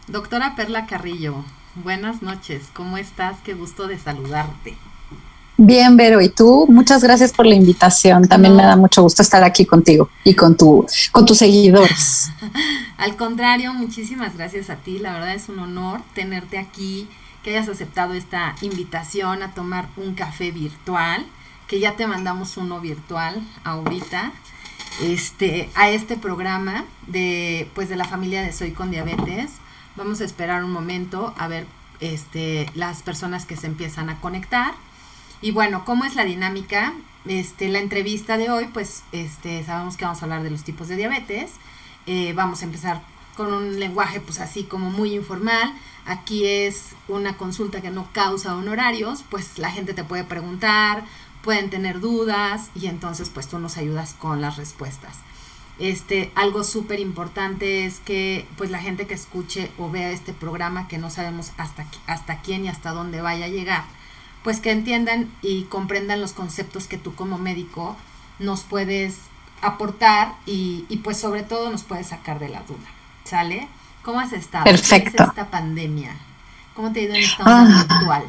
Doctora Perla Carrillo, buenas noches, ¿cómo estás? Qué gusto de saludarte. Bien, Vero, ¿y tú? Muchas gracias por la invitación. También me da No, mucho gusto estar aquí contigo y con tus seguidores. al contrario, muchísimas gracias a ti, la verdad es un honor tenerte aquí, que hayas aceptado esta invitación a tomar un café virtual, que ya te mandamos uno virtual ahorita, a este programa de la familia de Soy con Diabetes. Vamos a esperar un momento a ver las personas que se empiezan a conectar. Y bueno, ¿cómo es la dinámica? La entrevista de hoy, pues sabemos que vamos a hablar de los tipos de diabetes. Vamos a empezar con un lenguaje pues así como muy informal. Aquí es una consulta que no causa honorarios, pues la gente te puede preguntar, pueden tener dudas y entonces pues tú nos ayudas con las respuestas. Algo súper importante es que pues la gente que escuche o vea este programa, que no sabemos hasta quién y hasta dónde vaya a llegar, pues que entiendan y comprendan los conceptos que tú como médico nos puedes aportar y pues sobre todo nos puedes sacar de la duda, ¿sale? ¿Cómo has estado? ¿Qué es Perfecto. esta pandemia? ¿Cómo te ha ido en esta onda Ah, virtual?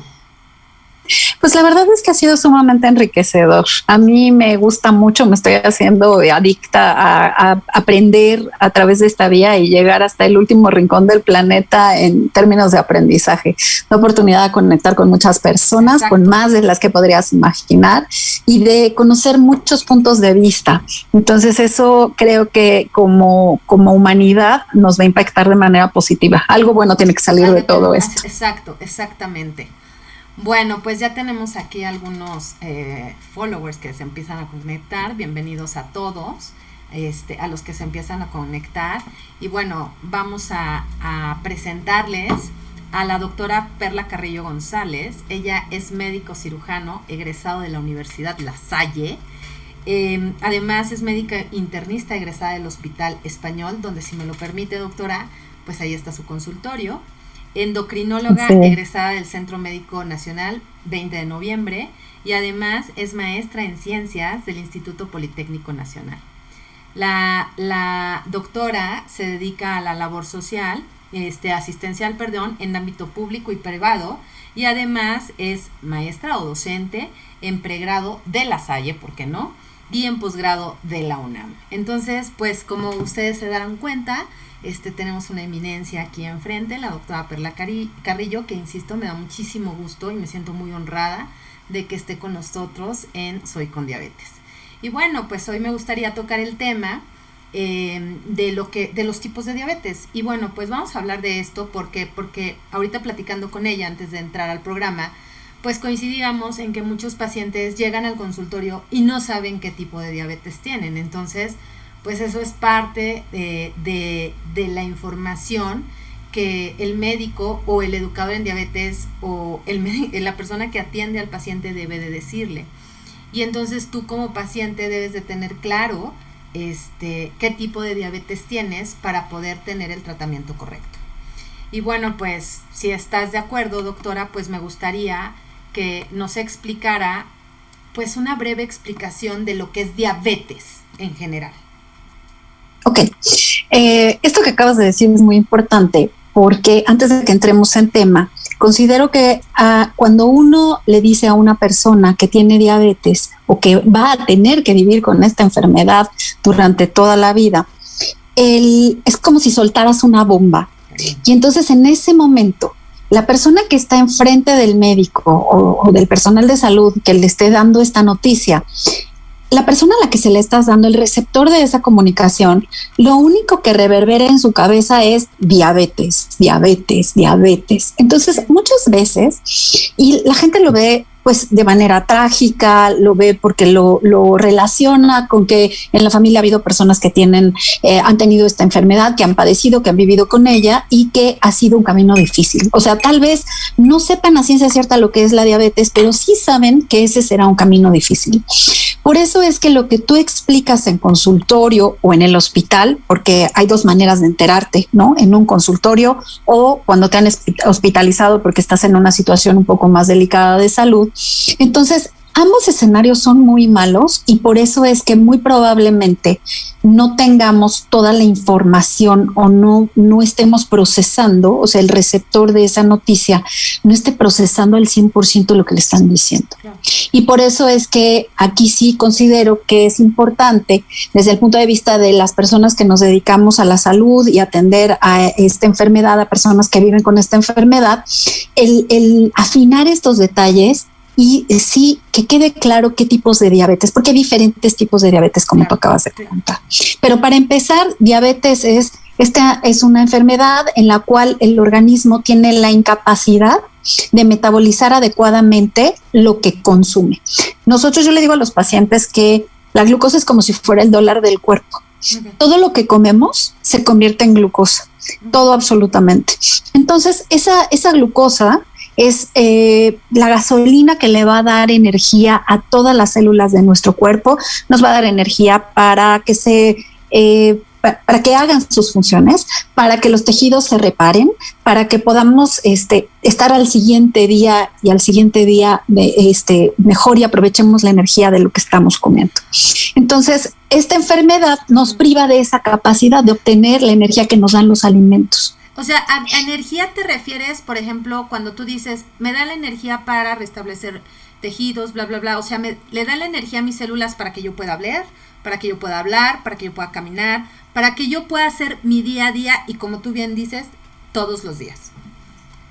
pues la verdad es que ha sido sumamente enriquecedor. A mí me gusta mucho, me estoy haciendo adicta a aprender a través de esta vía y llegar hasta el último rincón del planeta en términos de aprendizaje. La oportunidad de conectar con muchas personas, con Exacto. más de las que podrías imaginar y de conocer muchos puntos de vista. Entonces eso creo que como humanidad nos va a impactar de manera positiva. Algo bueno tiene que salir de todo esto. Exacto, exactamente. Bueno, pues ya tenemos aquí algunos followers que se empiezan a conectar. Bienvenidos a todos, a los que se empiezan a conectar. Y bueno, vamos a presentarles a la doctora Perla Carrillo González. Ella es médico cirujano egresado de la Universidad La Salle. Además es médica internista egresada del Hospital Español, donde, si me lo permite, doctora, pues ahí está su consultorio. Endocrinóloga Sí. egresada del Centro Médico Nacional 20 de noviembre y además es maestra en ciencias del Instituto Politécnico Nacional. La doctora se dedica a la labor social, asistencial, perdón, en ámbito público y privado, y además es maestra o docente en pregrado de La Salle, ¿por qué no? Y en posgrado de la UNAM. Entonces, pues como ustedes se darán cuenta, tenemos una eminencia aquí enfrente, la doctora Perla Carrillo, que insisto, me da muchísimo gusto y me siento muy honrada de que esté con nosotros en Soy con Diabetes. Y bueno, pues hoy me gustaría tocar el tema de los tipos de diabetes. Y bueno, pues vamos a hablar de esto porque ahorita, platicando con ella antes de entrar al programa, pues coincidíamos en que muchos pacientes llegan al consultorio y no saben qué tipo de diabetes tienen. Entonces, pues eso es parte de la información que el médico o el educador en diabetes o la persona que atiende al paciente debe de decirle. Y entonces tú como paciente debes de tener claro qué tipo de diabetes tienes para poder tener el tratamiento correcto. Y bueno, pues si estás de acuerdo, doctora, pues me gustaría que nos explicara pues una breve explicación de lo que es diabetes en general. Ok, esto que acabas de decir es muy importante porque antes de que entremos en tema, considero que cuando uno le dice a una persona que tiene diabetes o que va a tener que vivir con esta enfermedad durante toda la vida, es como si soltaras una bomba. Y entonces en ese momento, la persona que está enfrente del médico o del personal de salud que le esté dando esta noticia, la persona a la que se le estás dando, el receptor de esa comunicación, lo único que reverbera en su cabeza es diabetes, diabetes, diabetes. Entonces, muchas veces, y la gente lo ve pues de manera trágica, lo ve porque lo relaciona con que en la familia ha habido personas que han tenido esta enfermedad, que han padecido, que han vivido con ella y que ha sido un camino difícil. O sea, tal vez no sepan a ciencia cierta lo que es la diabetes, pero sí saben que ese será un camino difícil. Por eso es que lo que tú explicas en consultorio o en el hospital, porque hay dos maneras de enterarte, ¿no? En un consultorio o cuando te han hospitalizado porque estás en una situación un poco más delicada de salud. Entonces, ambos escenarios son muy malos y por eso es que muy probablemente no tengamos toda la información o no estemos procesando, o sea, el receptor de esa noticia no esté procesando al 100% lo que le están diciendo. Claro. Y por eso es que aquí sí considero que es importante, desde el punto de vista de las personas que nos dedicamos a la salud y atender a esta enfermedad, a personas que viven con esta enfermedad, el afinar estos detalles y sí que quede claro qué tipos de diabetes, porque hay diferentes tipos de diabetes, como tú acabas de comentar. Pero para empezar, diabetes esta es una enfermedad en la cual el organismo tiene la incapacidad de metabolizar adecuadamente lo que consume. Yo le digo a los pacientes que la glucosa es como si fuera el dólar del cuerpo. Todo lo que comemos se convierte en glucosa, todo absolutamente. Entonces, esa glucosa es la gasolina que le va a dar energía a todas las células de nuestro cuerpo, nos va a dar energía para que para que hagan sus funciones, para que los tejidos se reparen, para que podamos estar al siguiente día mejor y aprovechemos la energía de lo que estamos comiendo. Entonces, esta enfermedad nos priva de esa capacidad de obtener la energía que nos dan los alimentos. O sea, ¿a energía te refieres, por ejemplo, cuando tú dices, me da la energía para restablecer tejidos, bla, bla, bla? O sea, le da la energía a mis células para que yo pueda hablar, para que yo pueda caminar, para que yo pueda hacer mi día a día y, como tú bien dices, todos los días.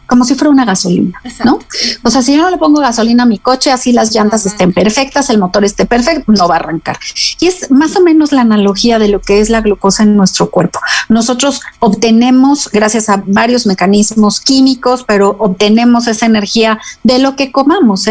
Como si fuera una gasolina, ¿no? O sea, si yo no le pongo gasolina a mi coche, así las llantas estén perfectas, el motor esté perfecto, no va a arrancar. Y es más o menos la analogía de lo que es la glucosa en nuestro cuerpo. Nosotros obtenemos, gracias a varios mecanismos químicos, pero obtenemos esa energía de lo que comamos,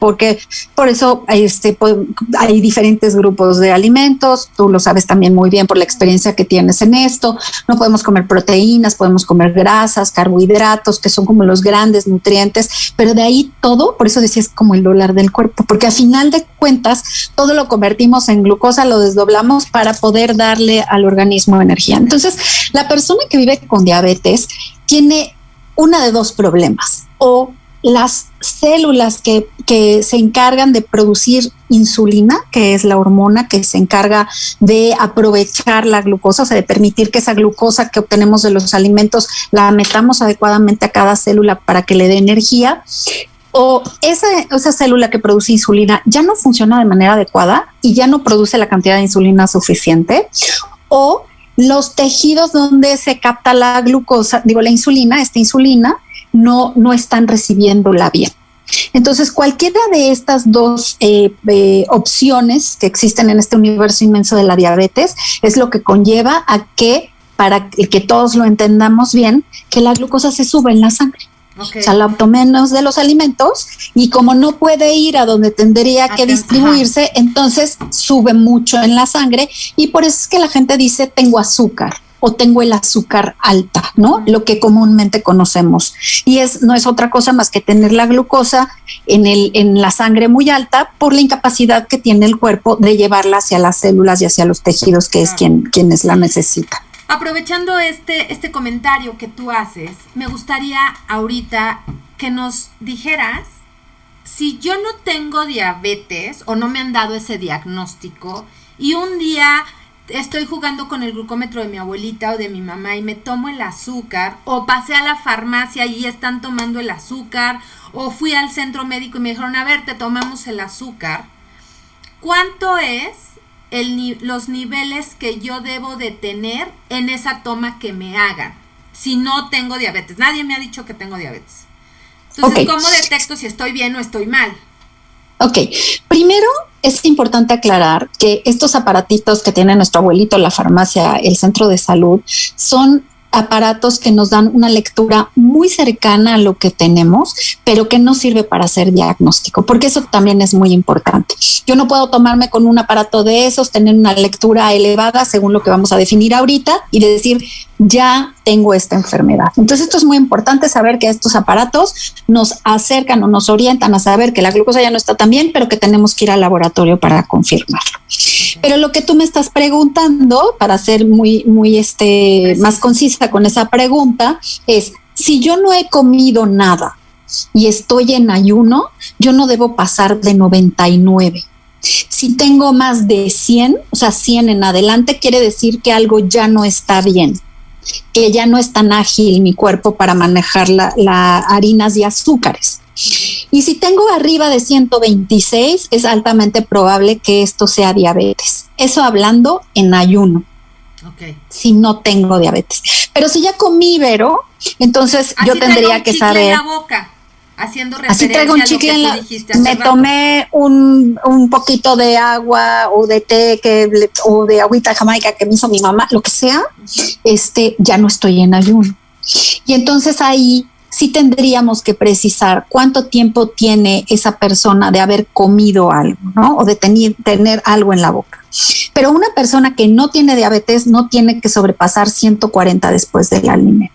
porque por eso hay diferentes grupos de alimentos. Tú lo sabes también muy bien por la experiencia que tienes en esto. No podemos comer proteínas, podemos comer grasas, carbohidratos, que son como los grandes nutrientes, pero de ahí todo, por eso decía, es como el dólar del cuerpo, porque a final de cuentas todo lo convertimos en glucosa, lo desdoblamos para poder darle al organismo energía. Entonces, la persona que vive con diabetes tiene una de dos problemas: o las células que se encargan de producir insulina, que es la hormona que se encarga de aprovechar la glucosa, o sea, de permitir que esa glucosa que obtenemos de los alimentos la metamos adecuadamente a cada célula para que le dé energía, o esa célula que produce insulina ya no funciona de manera adecuada y ya no produce la cantidad de insulina suficiente, o los tejidos donde se capta la insulina, no están recibiéndola bien. Entonces, cualquiera de estas dos opciones que existen en este universo inmenso de la diabetes es lo que conlleva a que, para que todos lo entendamos bien, que la glucosa se sube en la sangre. Okay. O sea, la obtenemos de los alimentos y como no puede ir a donde tendría que distribuirse, entonces sube mucho en la sangre y por eso es que la gente dice tengo azúcar o tengo el azúcar alta, ¿no? Lo que comúnmente conocemos. Y no es otra cosa más que tener la glucosa en la sangre muy alta por la incapacidad que tiene el cuerpo de llevarla hacia las células y hacia los tejidos, que es quienes la necesitan. Aprovechando este comentario que tú haces, me gustaría ahorita que nos dijeras si yo no tengo diabetes o no me han dado ese diagnóstico y un día estoy jugando con el glucómetro de mi abuelita o de mi mamá y me tomo el azúcar, o pasé a la farmacia y están tomando el azúcar, o fui al centro médico y me dijeron, a ver, te tomamos el azúcar. ¿Cuánto es los niveles que yo debo de tener en esa toma que me hagan si no tengo diabetes? Nadie me ha dicho que tengo diabetes. Entonces, ¿cómo detecto si estoy bien o estoy mal? Ok, primero es importante aclarar que estos aparatitos que tiene nuestro abuelito, la farmacia, el centro de salud, son aparatos que nos dan una lectura muy cercana a lo que tenemos, pero que no sirve para hacer diagnóstico, porque eso también es muy importante. Yo no puedo tomarme con un aparato de esos, tener una lectura elevada según lo que vamos a definir ahorita y decir, ya tengo esta enfermedad. Entonces esto es muy importante, saber que estos aparatos nos acercan o nos orientan a saber que la glucosa ya no está tan bien, pero que tenemos que ir al laboratorio para confirmarlo. Pero lo que tú me estás preguntando, para ser muy más concisa con esa pregunta, es si yo no he comido nada y estoy en ayuno, yo no debo pasar de 99. Si tengo más de 100, o sea, 100 en adelante, quiere decir que algo ya no está bien, que ya no es tan ágil mi cuerpo para manejar la harinas y azúcares. Y si tengo arriba de 126, es altamente probable que esto sea diabetes. Eso hablando en ayuno. Okay. Si no tengo diabetes. Pero si ya comí, Vero, entonces así yo tendría que saber. En la boca, haciendo referencia así traigo un chicle en la boca. Me tomé un poquito de agua o de té o de agüita de Jamaica que me hizo mi mamá, lo que sea, ya no estoy en ayuno. Y entonces ahí sí tendríamos que precisar cuánto tiempo tiene esa persona de haber comido algo, ¿no? O de tener algo en la boca. Pero una persona que no tiene diabetes no tiene que sobrepasar 140 después del alimento.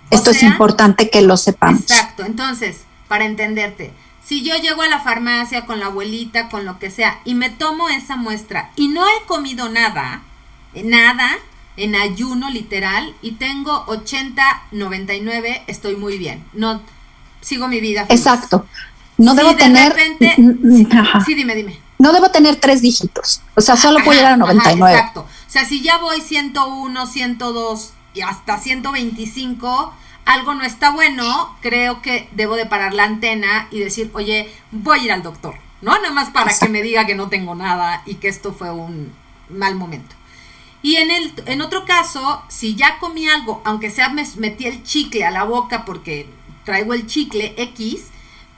Esto es importante que lo sepamos. Exacto. Entonces, para entenderte, si yo llego a la farmacia con la abuelita, con lo que sea, y me tomo esa muestra y no he comido nada, en ayuno literal, y tengo 80, 99, estoy muy bien. No, sigo mi vida feliz. Exacto. No debo tener... Repente, sí, dime. No debo tener 3 dígitos. O sea, solo puedo llegar a 99. Exacto. O sea, si ya voy 101, 102 y hasta 125, algo no está bueno, creo que debo de parar la antena y decir, oye, voy a ir al doctor, ¿no? Nada más para que me diga que no tengo nada y que esto fue un mal momento. Y en otro caso, si ya comí algo, aunque sea me metí el chicle a la boca porque traigo el chicle X,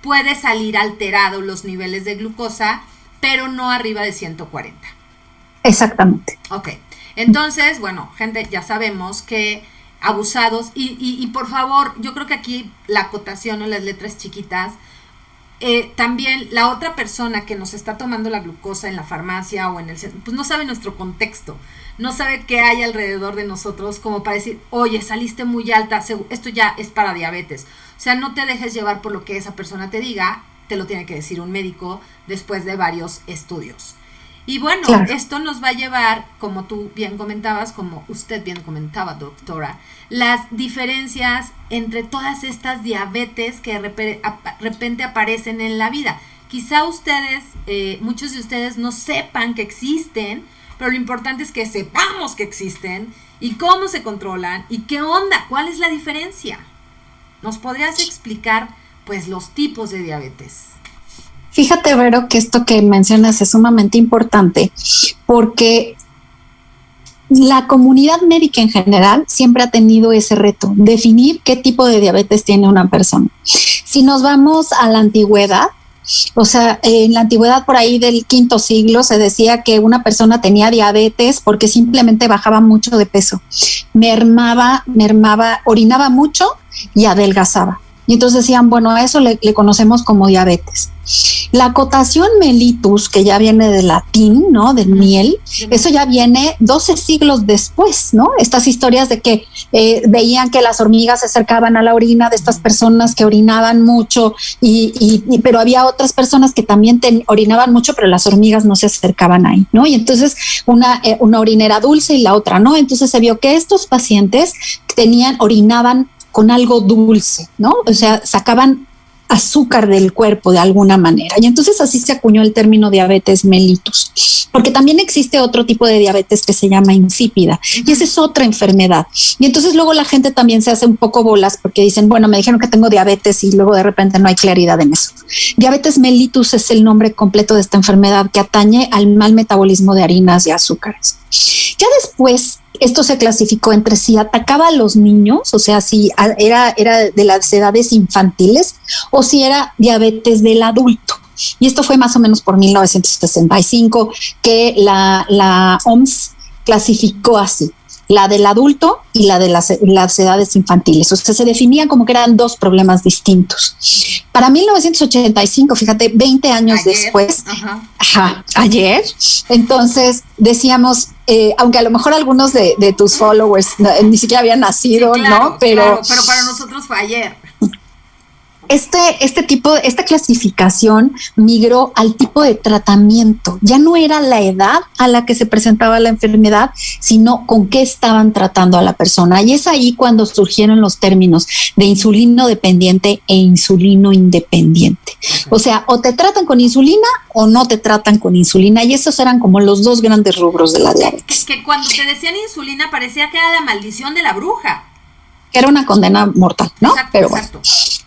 puede salir alterado los niveles de glucosa, pero no arriba de 140. Exactamente. Ok. Entonces, bueno, gente, ya sabemos que abusados, y por favor, yo creo que aquí la acotación o las letras chiquitas, también la otra persona que nos está tomando la glucosa en la farmacia o en el centro, pues no sabe nuestro contexto, no sabe qué hay alrededor de nosotros como para decir, oye, saliste muy alta, esto ya es para diabetes. O sea, no te dejes llevar por lo que esa persona te diga, te lo tiene que decir un médico después de varios estudios. Y bueno, claro, esto nos va a llevar, como tú bien comentabas, como usted bien comentaba, doctora, las diferencias entre todas estas diabetes que de repente aparecen en la vida. Quizá ustedes, muchos de ustedes no sepan que existen, pero lo importante es que sepamos que existen y cómo se controlan y qué onda, cuál es la diferencia. ¿Nos podrías explicar, pues, los tipos de diabetes? Fíjate, Vero, que esto que mencionas es sumamente importante porque la comunidad médica en general siempre ha tenido ese reto, definir qué tipo de diabetes tiene una persona. Si nos vamos a la antigüedad, o sea, en la antigüedad por ahí del V siglo se decía que una persona tenía diabetes porque simplemente bajaba mucho de peso, mermaba, orinaba mucho y adelgazaba. Y entonces decían, bueno, a eso le conocemos como diabetes. La acotación mellitus, que ya viene del latín, ¿no? Del miel, eso ya viene 12 siglos después, ¿no? Estas historias de que veían que las hormigas se acercaban a la orina de estas personas que orinaban mucho, pero había otras personas que también orinaban mucho, pero las hormigas no se acercaban ahí, ¿no? Y entonces una orina era dulce y la otra no. Entonces se vio que estos pacientes orinaban con algo dulce, ¿no? O sea, sacaban azúcar del cuerpo de alguna manera. Y entonces así se acuñó el término diabetes mellitus. Porque también existe otro tipo de diabetes que se llama insípida. Y esa es otra enfermedad. Y entonces luego la gente también se hace un poco bolas porque dicen, bueno, me dijeron que tengo diabetes y luego de repente no hay claridad en eso. Diabetes mellitus es el nombre completo de esta enfermedad que atañe al mal metabolismo de harinas y azúcares. Ya después, esto se clasificó entre si atacaba a los niños, o sea, si era de las edades infantiles o si era diabetes del adulto. Y esto fue más o menos por 1965 que la OMS clasificó así, la del adulto y la de las edades infantiles. O sea, se definían como que eran dos problemas distintos. Para 1985, fíjate, 20 años después, ayer, entonces decíamos, aunque a lo mejor algunos de tus followers ni siquiera habían nacido, sí, claro, ¿no? Pero para nosotros fue ayer. esta clasificación migró al tipo de tratamiento. Ya no era la edad a la que se presentaba la enfermedad, sino con qué estaban tratando a la persona. Y es ahí cuando surgieron los términos de insulino dependiente e insulino independiente. O sea, o te tratan con insulina o no te tratan con insulina. Y esos eran como los dos grandes rubros de la diabetes. Que cuando te decían insulina parecía que era la maldición de la bruja. Era una condena mortal, ¿no? Exacto, pero exacto. Bueno.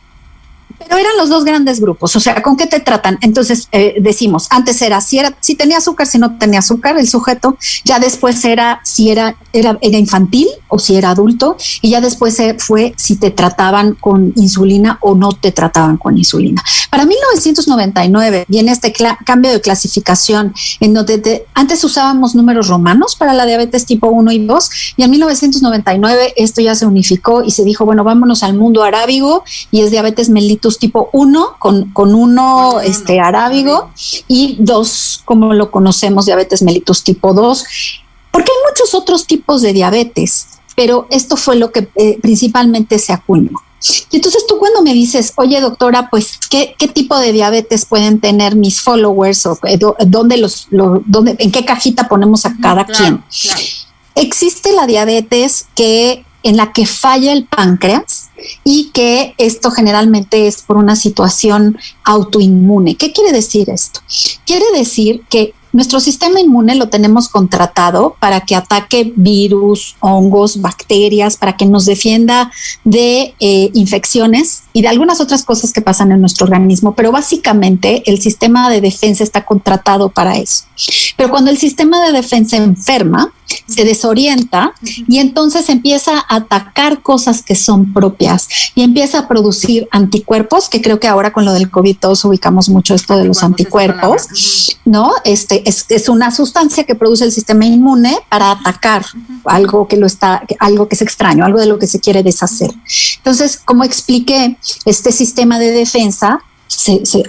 Pero eran los dos grandes grupos, o sea, ¿con qué te tratan? Entonces, decimos, antes era si tenía azúcar, si no tenía azúcar, el sujeto, ya después era si era infantil o si era adulto, y ya después fue si te trataban con insulina o no te trataban con insulina. Para 1999 viene este cambio de clasificación, en donde antes usábamos números romanos para la diabetes tipo 1 y 2, y en 1999 esto ya se unificó y se dijo, bueno, vámonos al mundo arábigo, y es diabetes mellitus tipo 1 con 1 arábigo y 2 como lo conocemos, diabetes mellitus tipo 2, porque hay muchos otros tipos de diabetes, pero esto fue lo que principalmente se acuñó. Y entonces tú cuando me dices, oye doctora, pues ¿qué tipo de diabetes pueden tener mis followers o dónde, en qué cajita ponemos a cada quien? Claro. Existe la diabetes en la que falla el páncreas y que esto generalmente es por una situación autoinmune. ¿Qué quiere decir esto? Quiere decir que nuestro sistema inmune lo tenemos contratado para que ataque virus, hongos, bacterias, para que nos defienda de infecciones y de algunas otras cosas que pasan en nuestro organismo, pero básicamente el sistema de defensa está contratado para eso. Pero cuando el sistema de defensa enferma, se desorienta y entonces empieza a atacar cosas que son propias y empieza a producir anticuerpos, que creo que ahora con lo del COVID todos ubicamos mucho esto de los anticuerpos, ¿no? Es una sustancia que produce el sistema inmune para atacar algo que es extraño, algo de lo que se quiere deshacer. Entonces, como expliqué, este sistema de defensa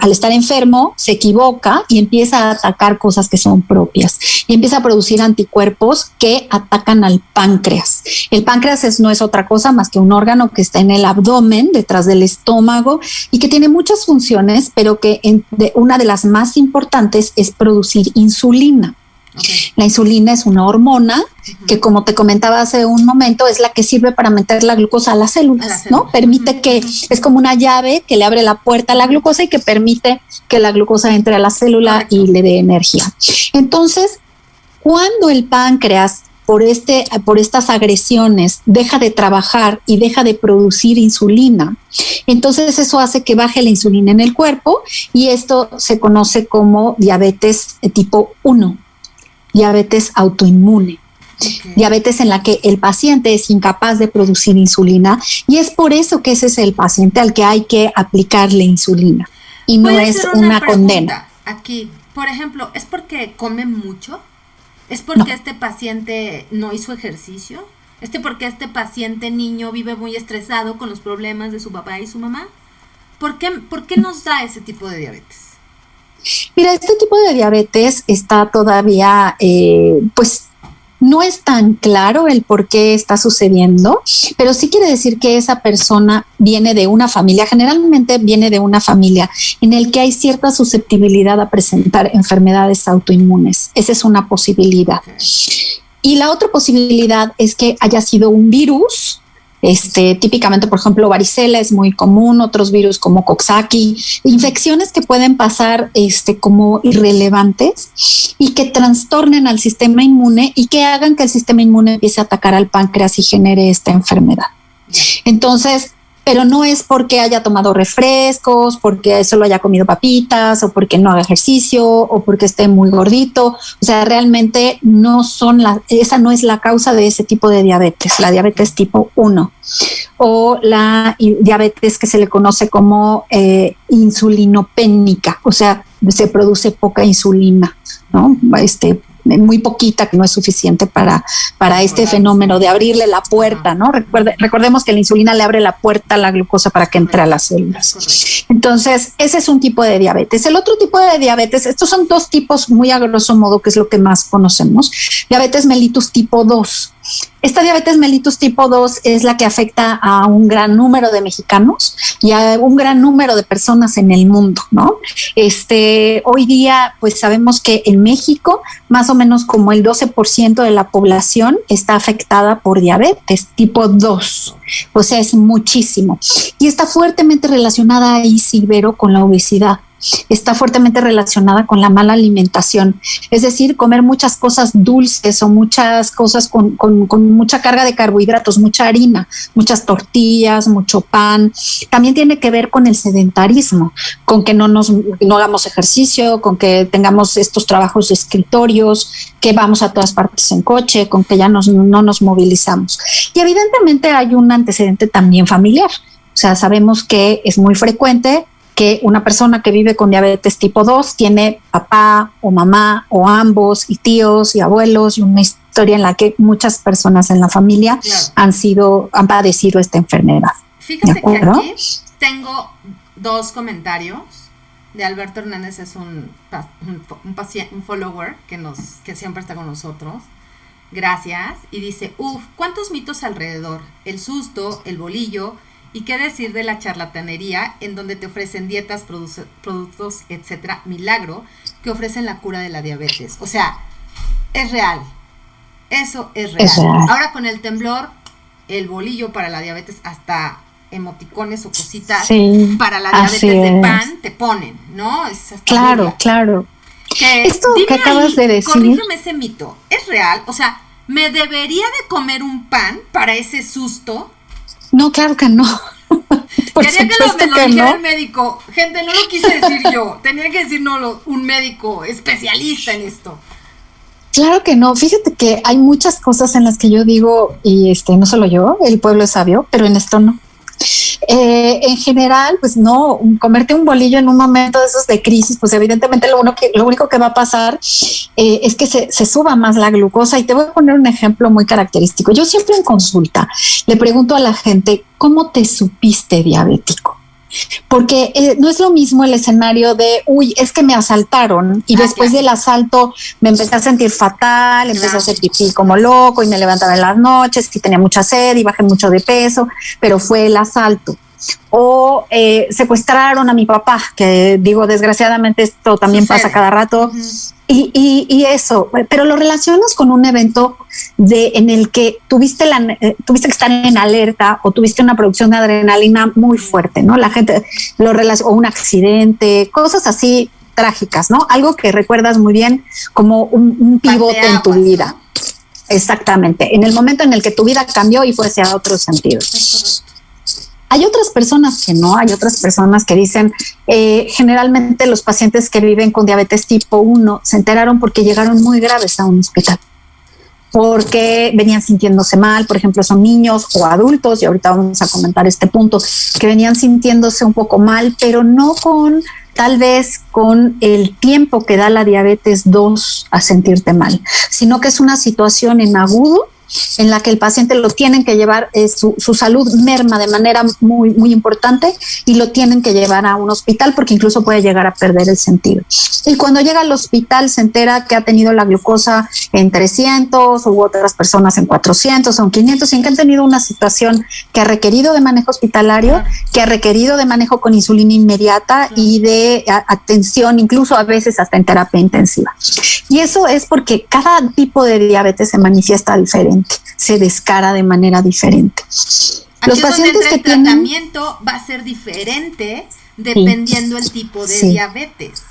al estar enfermo se equivoca y empieza a atacar cosas que son propias y empieza a producir anticuerpos que atacan al páncreas. El páncreas no es otra cosa más que un órgano que está en el abdomen, detrás del estómago, y que tiene muchas funciones, pero que una de las más importantes es producir insulina. Okay. La insulina es una hormona que, como te comentaba hace un momento, es la que sirve para meter la glucosa a las células, ¿no? Permite que, es como una llave que le abre la puerta a la glucosa y que permite que la glucosa entre a la célula y le dé energía. Entonces, cuando el páncreas, por estas agresiones, deja de trabajar y deja de producir insulina, entonces eso hace que baje la insulina en el cuerpo y esto se conoce como diabetes tipo 1. Diabetes autoinmune, diabetes en la que el paciente es incapaz de producir insulina y es por eso que ese es el paciente al que hay que aplicarle insulina y no es una condena. Aquí, por ejemplo, ¿es porque come mucho? ¿Es porque este paciente no hizo ejercicio? ¿Porque este paciente niño vive muy estresado con los problemas de su papá y su mamá? ¿Por qué nos da ese tipo de diabetes? Mira, este tipo de diabetes está todavía, pues no es tan claro el por qué está sucediendo, pero sí quiere decir que esa persona viene de una familia, generalmente viene de una familia en el que hay cierta susceptibilidad a presentar enfermedades autoinmunes. Esa es una posibilidad. Y la otra posibilidad es que haya sido un virus. Típicamente, por ejemplo, varicela es muy común, otros virus como Coxsackie, infecciones que pueden pasar como irrelevantes y que trastornen al sistema inmune y que hagan que el sistema inmune empiece a atacar al páncreas y genere esta enfermedad. Entonces, pero no es porque haya tomado refrescos, porque solo haya comido papitas o porque no haga ejercicio o porque esté muy gordito. O sea, realmente esa no es la causa de ese tipo de diabetes, la diabetes tipo 1 o la diabetes que se le conoce como insulinopénica, o sea, se produce poca insulina, ¿no? Muy poquita, que no es suficiente para este fenómeno de abrirle la puerta, ¿no? Recordemos que la insulina le abre la puerta a la glucosa para que entre a las células. Entonces, ese es un tipo de diabetes. El otro tipo de diabetes, estos son dos tipos muy a grosso modo, que es lo que más conocemos. Diabetes mellitus tipo 2. esta diabetes mellitus tipo 2 es la que afecta a un gran número de mexicanos y a un gran número de personas en el mundo, ¿no? Hoy día, pues sabemos que en México más o menos como el 12% de la población está afectada por diabetes tipo 2, o sea, es muchísimo. Y está fuertemente relacionada ahí, Silvero, con la obesidad. Está fuertemente relacionada con la mala alimentación, es decir, comer muchas cosas dulces o muchas cosas con mucha carga de carbohidratos, mucha harina, muchas tortillas, mucho pan. También tiene que ver con el sedentarismo, con que no hagamos ejercicio, con que tengamos estos trabajos de escritorios, que vamos a todas partes en coche, con que ya no nos movilizamos. Y evidentemente hay un antecedente también familiar, o sea, sabemos que es muy frecuente que una persona que vive con diabetes tipo 2 tiene papá o mamá o ambos y tíos y abuelos, y una historia en la que muchas personas en la familia han padecido esta enfermedad. Fíjate que aquí tengo 2 comentarios de Alberto Hernández, es un follower que siempre está con nosotros. Gracias. Y dice, ¿cuántos mitos alrededor? El susto, el bolillo. ¿Y qué decir de la charlatanería en donde te ofrecen dietas, productos, etcétera, milagro, que ofrecen la cura de la diabetes? O sea, es real. Eso es real. Ahora con el temblor, el bolillo para la diabetes, hasta emoticones o cositas para la diabetes de pan te ponen, ¿no? Claro. Esto que acabas de decir. Corrígeme ese mito. ¿Es real? O sea, ¿me debería de comer un pan para ese susto? No, claro que no. Quería que me lo dijera el médico. Gente, no lo quise decir yo. Tenía que decir un médico especialista en esto. Claro que no. Fíjate que hay muchas cosas en las que yo digo, y no solo yo, el pueblo es sabio, pero en esto no. En general, pues no, comerte un bolillo en un momento de esos de crisis, pues evidentemente lo único que va a pasar es que se suba más la glucosa. Y te voy a poner un ejemplo muy característico. Yo siempre en consulta le pregunto a la gente, ¿cómo te supiste diabético? Porque no es lo mismo el escenario de, es que me asaltaron y después del asalto me empecé a sentir fatal, empecé a hacer pipí como loco y me levantaba en las noches y tenía mucha sed y bajé mucho de peso, pero fue el asalto. O secuestraron a mi papá, que digo, desgraciadamente esto también pasa cada rato. Y eso, pero lo relacionas con un evento en el que tuviste que estar en alerta o tuviste una producción de adrenalina muy fuerte, ¿no? La gente o un accidente, cosas así trágicas, ¿no? Algo que recuerdas muy bien como un pivote en tu vida. ¿No? Exactamente, en el momento en el que tu vida cambió y fue hacia otro sentido. Hay otras personas que no, hay otras personas que dicen, generalmente los pacientes que viven con diabetes tipo 1 se enteraron porque llegaron muy graves a un hospital, porque venían sintiéndose mal, por ejemplo, son niños o adultos, y ahorita vamos a comentar este punto, que venían sintiéndose un poco mal, pero no tal vez con el tiempo que da la diabetes 2 a sentirte mal, sino que es una situación en agudo en la que el paciente lo tienen que llevar, su salud merma de manera muy, muy importante y lo tienen que llevar a un hospital porque incluso puede llegar a perder el sentido. Y cuando llega al hospital se entera que ha tenido la glucosa en 300 u otras personas en 400 o en 500 y que han tenido una situación que ha requerido de manejo hospitalario, que ha requerido de manejo con insulina inmediata y de atención, incluso a veces hasta en terapia intensiva. Y eso es porque cada tipo de diabetes se manifiesta diferente, se descara de manera diferente. Aquí los pacientes que tienen tratamiento va a ser diferente dependiendo el tipo de diabetes,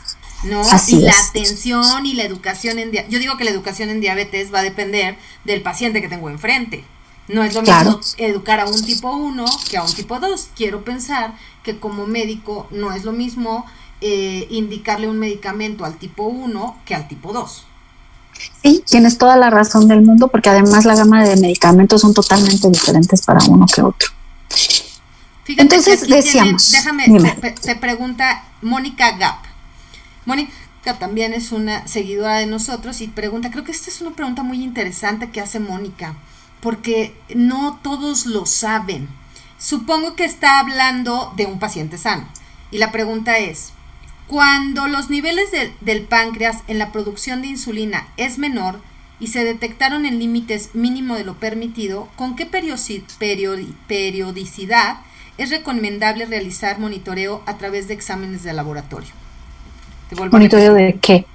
¿no? Así y la es. Atención y la educación yo digo que la educación en diabetes va a depender del paciente que tengo enfrente. No es lo mismo educar a un tipo 1 que a un tipo 2. Quiero pensar que como médico no es lo mismo indicarle un medicamento al tipo 1 que al tipo 2. Sí, tienes toda la razón del mundo, porque además la gama de medicamentos son totalmente diferentes para uno que otro. Fíjate. Entonces decíamos, te pregunta Mónica Gap. Mónica también es una seguidora de nosotros y pregunta, creo que esta es una pregunta muy interesante que hace Mónica, porque no todos lo saben. Supongo que está hablando de un paciente sano y la pregunta es, cuando los niveles del páncreas en la producción de insulina es menor, y se detectaron en límites mínimo de lo permitido, ¿con qué periodicidad es recomendable realizar monitoreo a través de exámenes de laboratorio? ¿Monitoreo de qué?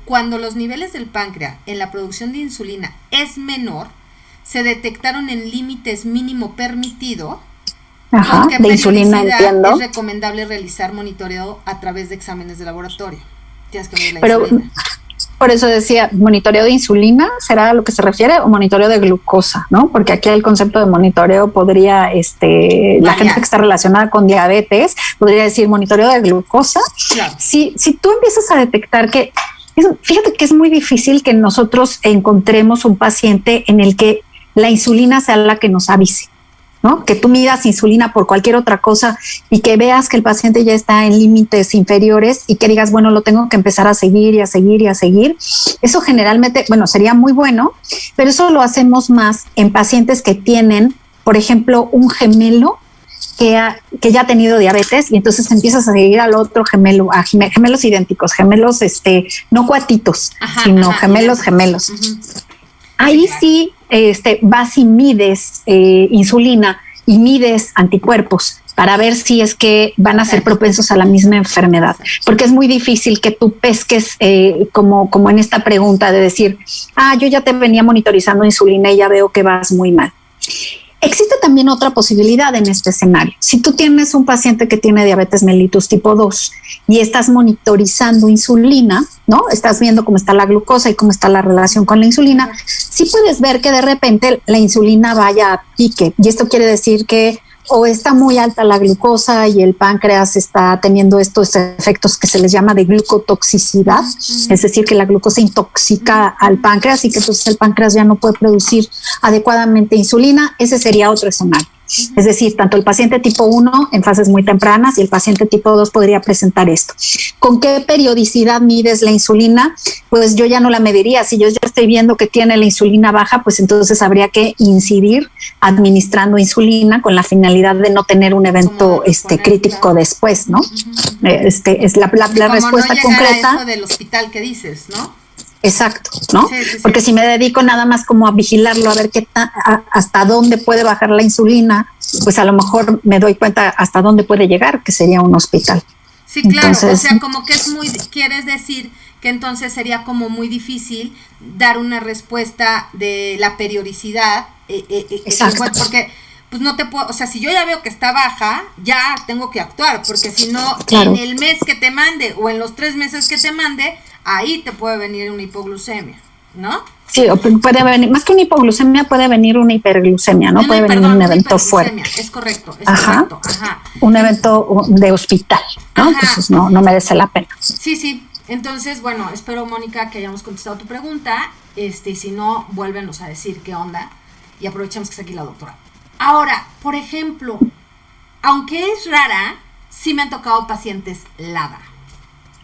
Cuando los niveles del páncreas en la producción de insulina es menor, se detectaron en límites mínimo permitido. Ajá, ¿Con qué de insulina, entiendo. es recomendable realizar monitoreo a través de exámenes de laboratorio? Tienes que medir la Pero insulina. por eso decía, monitoreo de insulina, ¿será a lo que se refiere? O monitoreo de glucosa, ¿no? Porque aquí el concepto de monitoreo podría, la gente que está relacionada con diabetes, podría decir monitoreo de glucosa. Claro. Si tú empiezas a detectar que, fíjate que es muy difícil que nosotros encontremos un paciente en el que la insulina sea la que nos avise, ¿no? Que tú midas insulina por cualquier otra cosa y que veas que el paciente ya está en límites inferiores y que digas, bueno, lo tengo que empezar a seguir y a seguir y a seguir. Eso generalmente, bueno, sería muy bueno, pero eso lo hacemos más en pacientes que tienen, por ejemplo, un gemelo que ya ha tenido diabetes y entonces empiezas a seguir al otro gemelo, a gemelos idénticos, gemelos no cuatitos, sino gemelos. Uh-huh. Ahí sí vas y mides insulina y mides anticuerpos para ver si es que van a ser propensos a la misma enfermedad, porque es muy difícil que tú pesques como en esta pregunta de decir, yo ya te venía monitorizando insulina y ya veo que vas muy mal. Existe también otra posibilidad en este escenario. Si tú tienes un paciente que tiene diabetes mellitus tipo 2 y estás monitorizando insulina, ¿no? Estás viendo cómo está la glucosa y cómo está la relación con la insulina, sí puedes ver que de repente la insulina vaya a pique. Y esto quiere decir que o está muy alta la glucosa y el páncreas está teniendo estos efectos que se les llama de glucotoxicidad, es decir, que la glucosa intoxica al páncreas y que entonces el páncreas ya no puede producir adecuadamente insulina. Ese sería otro escenario. Es decir, tanto el paciente tipo 1 en fases muy tempranas y el paciente tipo 2 podría presentar esto. ¿Con qué periodicidad mides la insulina? Pues yo ya no la mediría. Si yo ya estoy viendo que tiene la insulina baja, pues entonces habría que incidir administrando insulina con la finalidad de no tener un evento crítico después, ¿no? Es la respuesta no concreta. A eso del hospital que dices, ¿no? Exacto, ¿no? Sí. Porque si me dedico nada más como a vigilarlo, a ver hasta dónde puede bajar la insulina, pues a lo mejor me doy cuenta hasta dónde puede llegar, que sería un hospital. Sí, claro, entonces, o sea, como que quieres decir que entonces sería como muy difícil dar una respuesta de la periodicidad. Exacto. Porque pues no te puedo, o sea, si yo ya veo que está baja, ya tengo que actuar, porque si no, claro, en el mes que te mande o en los 3 meses que te mande, ahí te puede venir una hipoglucemia, ¿no? Sí, o puede venir, más que una hipoglucemia, puede venir una hiperglucemia, ¿no? Puede venir un evento fuerte. Es correcto, correcto. Ajá. Un evento de hospital, ¿no? Ajá. Entonces no merece la pena. Sí. Entonces, bueno, espero, Mónica, que hayamos contestado tu pregunta. Y si no, vuélvenos a decir qué onda. Y aprovechamos que está aquí la doctora. Ahora, por ejemplo, aunque es rara, sí me han tocado pacientes LADA.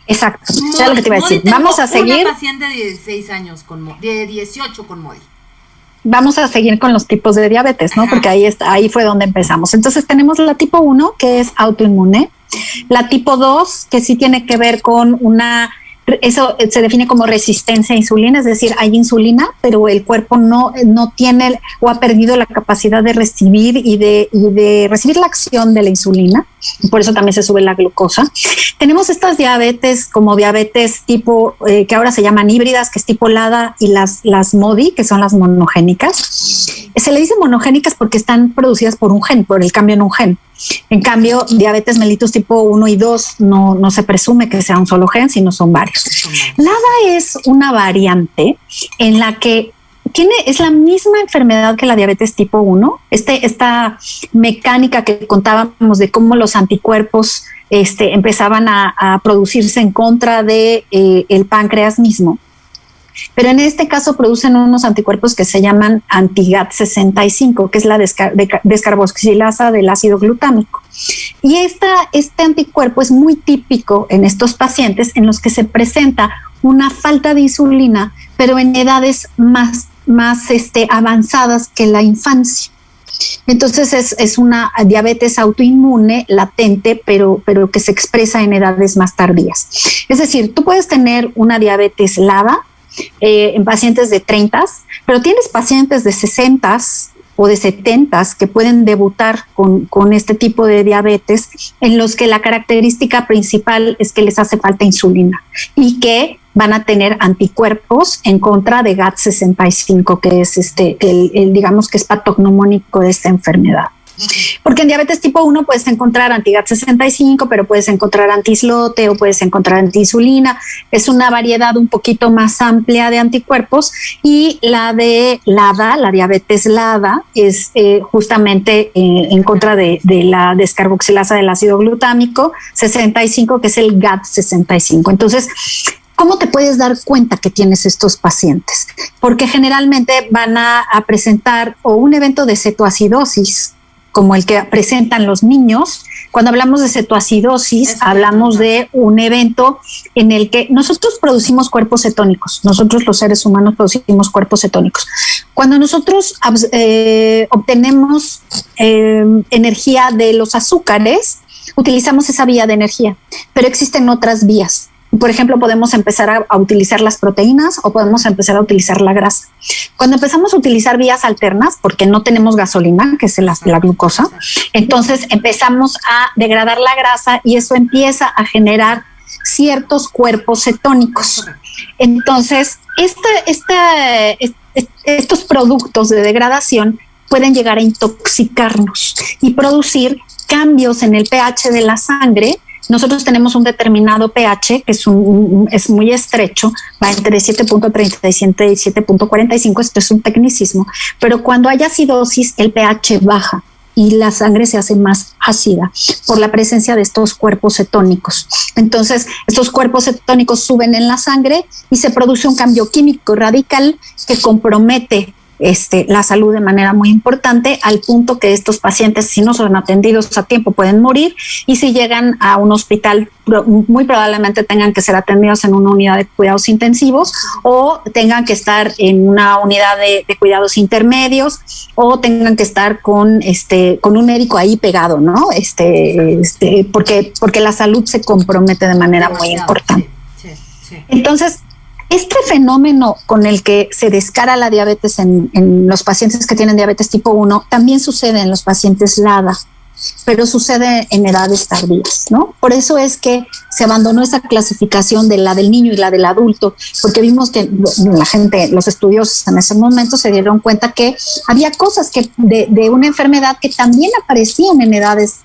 Exacto, es lo que te iba a decir. Vamos a seguir. Una paciente de 16 años, de 18 con MODY. Vamos a seguir con los tipos de diabetes, ¿no? Ajá. Porque ahí fue donde empezamos. Entonces tenemos la tipo 1, que es autoinmune. La tipo 2, que sí tiene que ver con eso se define como resistencia a insulina, es decir, hay insulina, pero el cuerpo no tiene o ha perdido la capacidad de recibir y de recibir la acción de la insulina, y por eso también se sube la glucosa. Tenemos estas diabetes como diabetes tipo, que ahora se llaman híbridas, que es tipo LADA, y las MODY, que son las monogénicas. Se le dice monogénicas porque están producidas por un gen, por el cambio en un gen. En cambio, diabetes mellitus tipo 1 y 2 no se presume que sea un solo gen, sino son varios. LADA es una variante en la que es la misma enfermedad que la diabetes tipo 1, esta mecánica que contábamos de cómo los anticuerpos empezaban a producirse en contra de el páncreas mismo. Pero en este caso producen unos anticuerpos que se llaman anti-GAT65, que es la descarboxilasa del ácido glutámico. Y este anticuerpo es muy típico en estos pacientes en los que se presenta una falta de insulina, pero en edades más avanzadas que la infancia. Entonces es una diabetes autoinmune latente, pero que se expresa en edades más tardías. Es decir, tú puedes tener una diabetes LADA en pacientes de 30, pero tienes pacientes de 60 o de 70 que pueden debutar con este tipo de diabetes, en los que la característica principal es que les hace falta insulina y que van a tener anticuerpos en contra de GAT65, que es digamos que es patognomónico de esta enfermedad. Porque en diabetes tipo 1 puedes encontrar anti-GAT65, pero puedes encontrar anti-islote o puedes encontrar anti-insulina. Es una variedad un poquito más amplia de anticuerpos, y la de LADA, la diabetes LADA, es justamente en contra de la descarboxilasa del ácido glutámico 65, que es el GAT65. Entonces, ¿cómo te puedes dar cuenta que tienes estos pacientes? Porque generalmente van a presentar o un evento de cetoacidosis, como el que presentan los niños. Cuando hablamos de cetoacidosis, hablamos de un evento en el que nosotros producimos cuerpos cetónicos. Nosotros los seres humanos producimos cuerpos cetónicos. Cuando nosotros obtenemos energía de los azúcares, utilizamos esa vía de energía, pero existen otras vías. Por ejemplo, podemos empezar a utilizar las proteínas o podemos empezar a utilizar la grasa. Cuando empezamos a utilizar vías alternas, porque no tenemos gasolina, que es la glucosa, entonces empezamos a degradar la grasa y eso empieza a generar ciertos cuerpos cetónicos. Entonces, estos productos de degradación pueden llegar a intoxicarnos y producir cambios en el pH de la sangre. Nosotros tenemos un determinado pH que es muy estrecho, va entre 7.37 y 7.45, esto es un tecnicismo, pero cuando hay acidosis el pH baja y la sangre se hace más ácida por la presencia de estos cuerpos cetónicos. Entonces, estos cuerpos cetónicos suben en la sangre y se produce un cambio químico radical que compromete la salud de manera muy importante, al punto que estos pacientes, si no son atendidos a tiempo, pueden morir, y si llegan a un hospital muy probablemente tengan que ser atendidos en una unidad de cuidados intensivos o tengan que estar en una unidad de cuidados intermedios o tengan que estar con un médico ahí pegado, ¿no? Porque la salud se compromete de manera muy importante. Sí. Entonces, este fenómeno con el que se descara la diabetes en los pacientes que tienen diabetes tipo 1 también sucede en los pacientes LADA, pero sucede en edades tardías, ¿no? Por eso es que se abandonó esa clasificación de la del niño y la del adulto, porque vimos que los estudiosos en ese momento se dieron cuenta que había cosas de una enfermedad que también aparecían en edades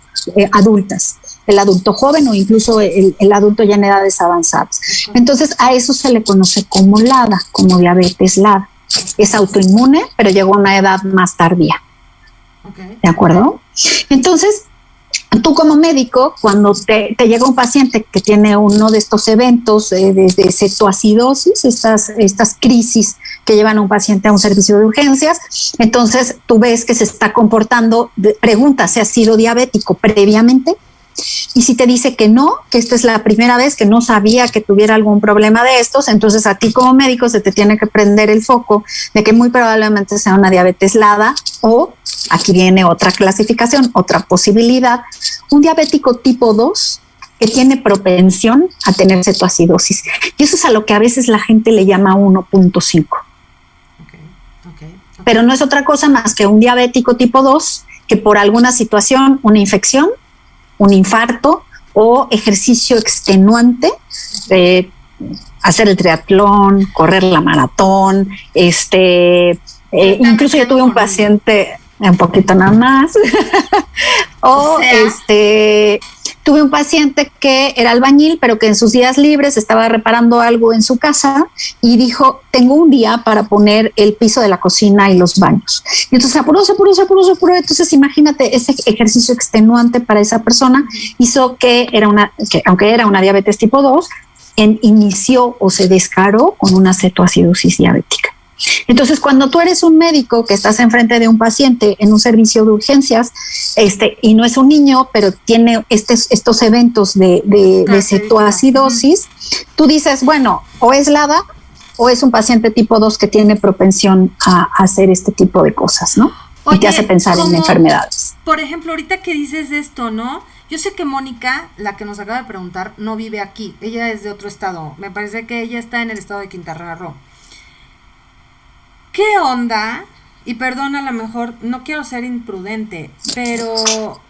adultas, el adulto joven o incluso el adulto ya en edades avanzadas. Entonces a eso se le conoce como LADA, como diabetes LADA. Es autoinmune, pero llegó a una edad más tardía. Okay. ¿De acuerdo? Entonces, tú como médico, cuando te llega un paciente que tiene uno de estos eventos de cetoacidosis, estas crisis que llevan a un paciente a un servicio de urgencias, entonces tú ves que se está comportando, preguntas si ha sido diabético previamente, y si te dice que no, que esta es la primera vez, que no sabía que tuviera algún problema de estos, entonces a ti como médico se te tiene que prender el foco de que muy probablemente sea una diabetes LADA, o aquí viene otra clasificación, otra posibilidad, un diabético tipo 2 que tiene propensión a tener cetoacidosis. Y eso es a lo que a veces la gente le llama 1.5. Okay. Pero no es otra cosa más que un diabético tipo 2 que por alguna situación, una infección, un infarto o ejercicio extenuante, hacer el triatlón, correr la maratón, incluso yo tuve un paciente, un poquito nada más, tuve un paciente que era albañil, pero que en sus días libres estaba reparando algo en su casa y dijo, tengo un día para poner el piso de la cocina y los baños. Y entonces apuró. Entonces imagínate, ese ejercicio extenuante para esa persona hizo que aunque era una diabetes tipo 2, inició o se descaró con una cetoacidosis diabética. Entonces, cuando tú eres un médico que estás enfrente de un paciente en un servicio de urgencias, y no es un niño, pero tiene estos eventos de cetoacidosis, tú dices, bueno, o es LADA o es un paciente tipo 2 que tiene propensión a hacer este tipo de cosas, ¿no? Oye, y te hace pensar en enfermedades. Por ejemplo, ahorita que dices esto, ¿no? Yo sé que Mónica, la que nos acaba de preguntar, no vive aquí. Ella es de otro estado. Me parece que ella está en el estado de Quintana Roo. ¿Qué onda? Y perdona, a lo mejor no quiero ser imprudente, pero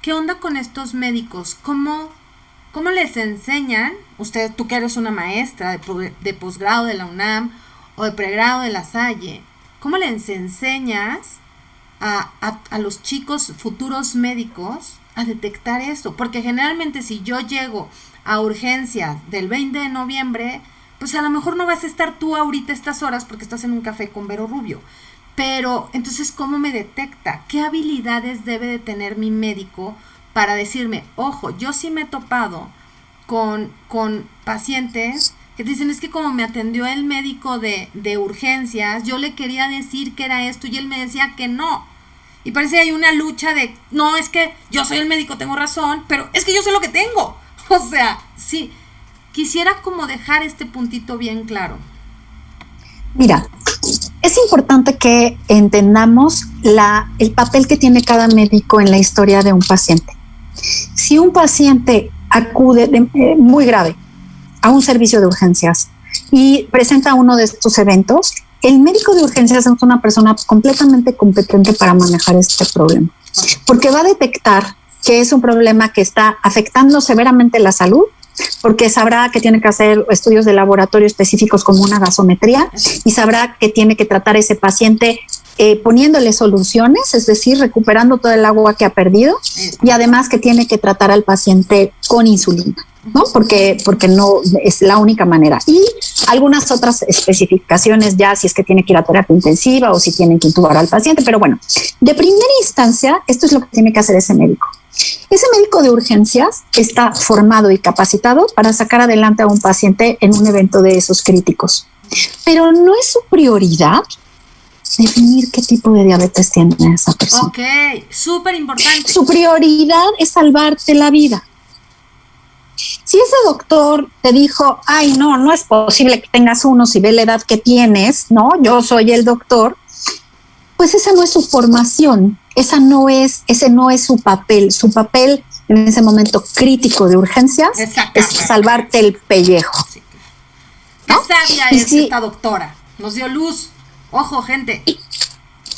¿qué onda con estos médicos? ¿Cómo les enseñan? Usted, tú que eres una maestra de posgrado de la UNAM o de pregrado de la Salle, ¿cómo les enseñas a los chicos futuros médicos a detectar esto? Porque generalmente si yo llego a urgencias del 20 de noviembre, pues a lo mejor no vas a estar tú ahorita estas horas porque estás en un café con Vero Rubio. Pero entonces, ¿cómo me detecta? ¿Qué habilidades debe de tener mi médico para decirme, ojo, yo sí me he topado con pacientes que dicen, es que como me atendió el médico de urgencias, yo le quería decir que era esto y él me decía que no. Y parece que hay una lucha de, no, es que yo soy el médico, tengo razón, pero es que yo sé lo que tengo. O sea, sí, quisiera como dejar este puntito bien claro. Mira, es importante que entendamos el papel que tiene cada médico en la historia de un paciente. Si un paciente acude muy grave a un servicio de urgencias y presenta uno de estos eventos, el médico de urgencias es una persona completamente competente para manejar este problema, porque va a detectar que es un problema que está afectando severamente la salud, porque sabrá que tiene que hacer estudios de laboratorio específicos como una gasometría y sabrá que tiene que tratar a ese paciente poniéndole soluciones, es decir, recuperando todo el agua que ha perdido, y además que tiene que tratar al paciente con insulina, ¿no? Porque no es la única manera. Y algunas otras especificaciones ya, si es que tiene que ir a terapia intensiva o si tienen que intubar al paciente, pero bueno, de primera instancia, esto es lo que tiene que hacer ese médico. Ese médico de urgencias está formado y capacitado para sacar adelante a un paciente en un evento de esos críticos. Pero no es su prioridad definir qué tipo de diabetes tiene esa persona. Ok, súper importante. Su prioridad es salvarte la vida. Si ese doctor te dijo, ay, no es posible que tengas uno si ve la edad que tienes, ¿no? Yo soy el doctor, pues esa no es su formación, ese no es su papel. Su papel en ese momento crítico de urgencias es salvarte el pellejo. Sí. ¿No? Qué sabia es esta doctora, nos dio luz. Ojo, gente.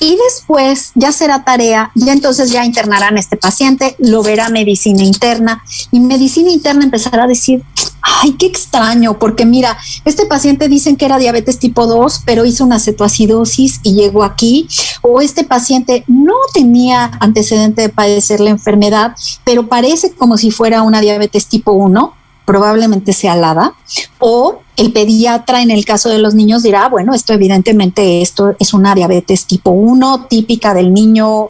Y después ya será tarea, entonces ya internarán a este paciente, lo verá medicina interna, y medicina interna empezará a decir, ay, qué extraño, porque mira, este paciente dicen que era diabetes tipo 2, pero hizo una cetoacidosis y llegó aquí, o este paciente no tenía antecedente de padecer la enfermedad, pero parece como si fuera una diabetes tipo 1, probablemente sea LADA, o el pediatra en el caso de los niños dirá, bueno, esto es una diabetes tipo 1 típica del niño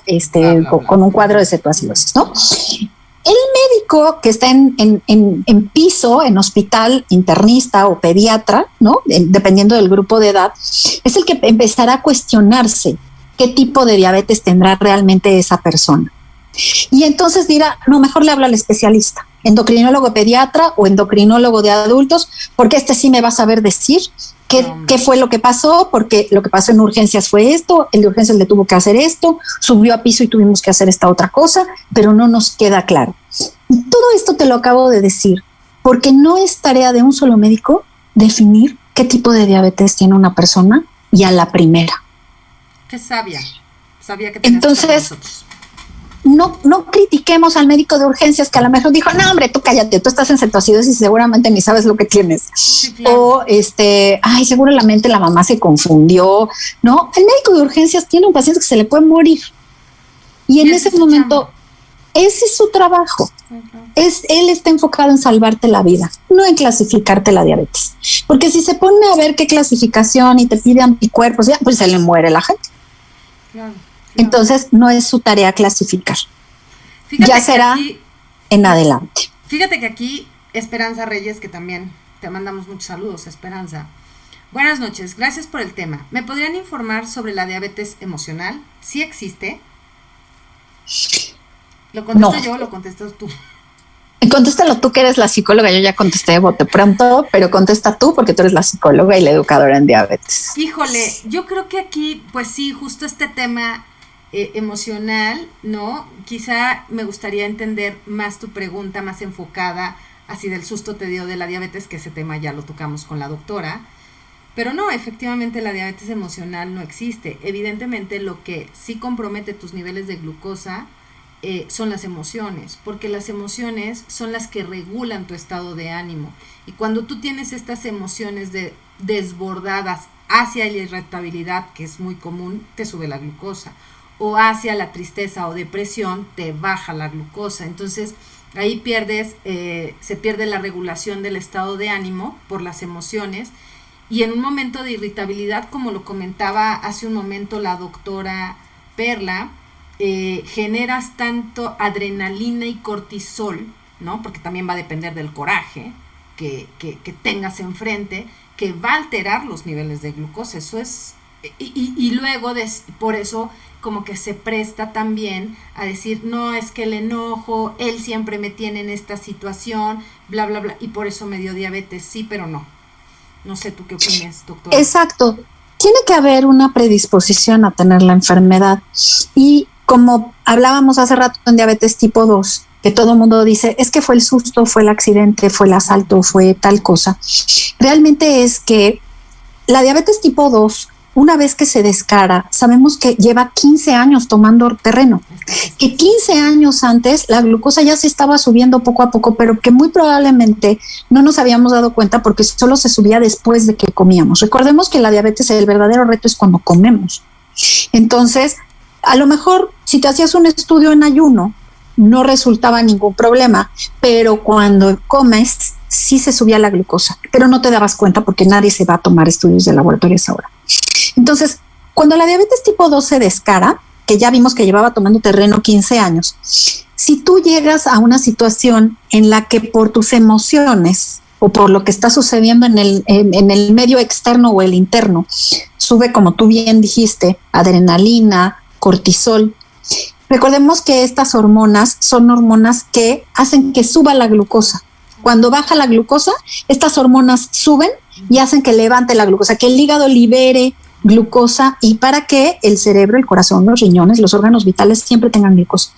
con un cuadro de cetoacidosis, ¿no? El médico que está en piso, en hospital, internista o pediatra, ¿no? Dependiendo del grupo de edad, es el que empezará a cuestionarse qué tipo de diabetes tendrá realmente esa persona. Y entonces dirá, no, mejor le hablo al especialista, endocrinólogo pediatra o endocrinólogo de adultos, porque sí me va a saber decir qué fue lo que pasó, porque lo que pasó en urgencias fue esto, el de urgencias le tuvo que hacer esto, subió a piso y tuvimos que hacer esta otra cosa, pero no nos queda claro. Y todo esto te lo acabo de decir, porque no es tarea de un solo médico definir qué tipo de diabetes tiene una persona y a la primera. Qué sabia que entonces no critiquemos al médico de urgencias que a lo mejor dijo, no, hombre, tú cállate, tú estás en cetoacidosis y seguramente ni sabes lo que tienes. Sí, claro. O ay, seguramente la mamá se confundió. No, el médico de urgencias tiene un paciente que se le puede morir. Y en ese momento, ese es su trabajo. Él está enfocado en salvarte la vida, no en clasificarte la diabetes. Porque si se pone a ver qué clasificación y te pide anticuerpos, ya, pues se le muere la gente. Claro. Entonces no es su tarea clasificar. Fíjate ya será aquí, en adelante. Fíjate que aquí Esperanza Reyes, que también te mandamos muchos saludos, Esperanza. Buenas noches, gracias por el tema. ¿Me podrían informar sobre la diabetes emocional? ¿Sí existe? ¿Lo contesto yo o lo contestas tú? Contéstalo tú, que eres la psicóloga. Yo ya contesté de bote pronto, pero contesta tú porque tú eres la psicóloga y la educadora en diabetes. Híjole, yo creo que aquí, pues sí, justo este tema emocional, ¿no? Quizá me gustaría entender más tu pregunta, más enfocada, así del susto te dio de la diabetes, que ese tema ya lo tocamos con la doctora. Pero no, efectivamente la diabetes emocional no existe. Evidentemente lo que sí compromete tus niveles de glucosa son las emociones, porque las emociones son las que regulan tu estado de ánimo. Y cuando tú tienes estas emociones desbordadas hacia la irritabilidad, que es muy común, te sube la glucosa, o hacia la tristeza o depresión, te baja la glucosa. Entonces ahí se pierde la regulación del estado de ánimo por las emociones, y en un momento de irritabilidad, como lo comentaba hace un momento la doctora Perla, generas tanto adrenalina y cortisol, ¿no? Porque también va a depender del coraje que tengas enfrente, que va a alterar los niveles de glucosa. Eso es, y luego por eso como que se presta también a decir, no, es que el enojo, él siempre me tiene en esta situación, bla, bla, bla, y por eso me dio diabetes. Sí, pero no. No sé, ¿tú qué opinas, doctora? Exacto. Tiene que haber una predisposición a tener la enfermedad. Y como hablábamos hace rato en diabetes tipo 2, que todo el mundo dice, es que fue el susto, fue el accidente, fue el asalto, fue tal cosa. Realmente es que la diabetes tipo 2, una vez que se descara, sabemos que lleva 15 años tomando terreno, que 15 años antes la glucosa ya se estaba subiendo poco a poco, pero que muy probablemente no nos habíamos dado cuenta porque solo se subía después de que comíamos. Recordemos que la diabetes, el verdadero reto es cuando comemos. Entonces, a lo mejor si te hacías un estudio en ayuno, no resultaba ningún problema, pero cuando comes sí se subía la glucosa, pero no te dabas cuenta porque nadie se va a tomar estudios de laboratorio a esa hora. Entonces, cuando la diabetes tipo 2 se descara, que ya vimos que llevaba tomando terreno 15 años, si tú llegas a una situación en la que por tus emociones o por lo que está sucediendo en el medio externo o el interno, sube, como tú bien dijiste, adrenalina, cortisol. Recordemos que estas hormonas son hormonas que hacen que suba la glucosa. Cuando baja la glucosa, estas hormonas suben y hacen que levante la glucosa, que el hígado libere glucosa y para que el cerebro, el corazón, los riñones, los órganos vitales siempre tengan glucosa.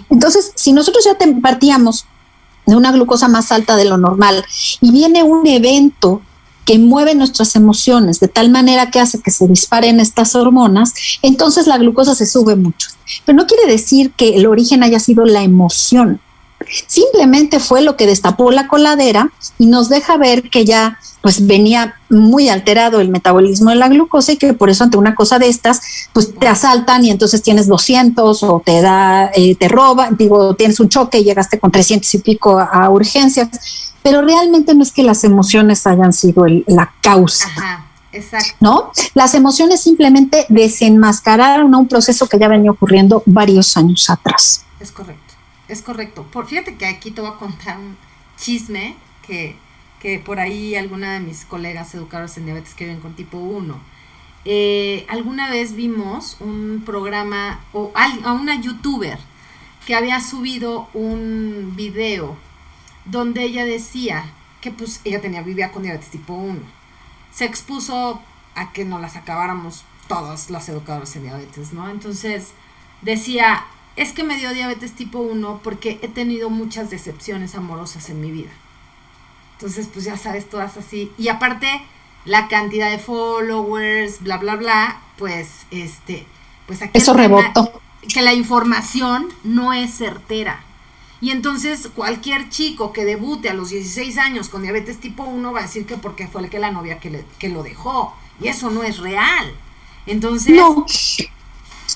Entonces, si nosotros ya partíamos de una glucosa más alta de lo normal y viene un evento que mueve nuestras emociones de tal manera que hace que se disparen estas hormonas, entonces la glucosa se sube mucho. Pero no quiere decir que el origen haya sido la emoción. Simplemente fue lo que destapó la coladera y nos deja ver que ya pues venía muy alterado el metabolismo de la glucosa y que por eso ante una cosa de estas pues te asaltan y entonces tienes 200 o te roban, tienes un choque y llegaste con 300 y pico a urgencias, pero realmente no es que las emociones hayan sido la causa. Ajá, exacto. ¿No? Las emociones simplemente desenmascararon a un proceso que ya venía ocurriendo varios años atrás. Es correcto, es correcto. Fíjate que aquí te voy a contar un chisme que por ahí alguna de mis colegas educadores en diabetes que viven con tipo 1, alguna vez vimos un programa a una youtuber que había subido un video donde ella decía que pues ella vivía con diabetes tipo 1. Se expuso a que nos las acabáramos todos los educadores en diabetes, ¿no? Entonces decía, es que me dio diabetes tipo 1 porque he tenido muchas decepciones amorosas en mi vida. Entonces, pues ya sabes, todas así. Y aparte, la cantidad de followers, bla, bla, bla, pues, pues aquí eso rebotó. Que la información no es certera. Y entonces, cualquier chico que debute a los 16 años con diabetes tipo 1 va a decir que porque fue la novia que lo dejó. Y eso no es real. Entonces...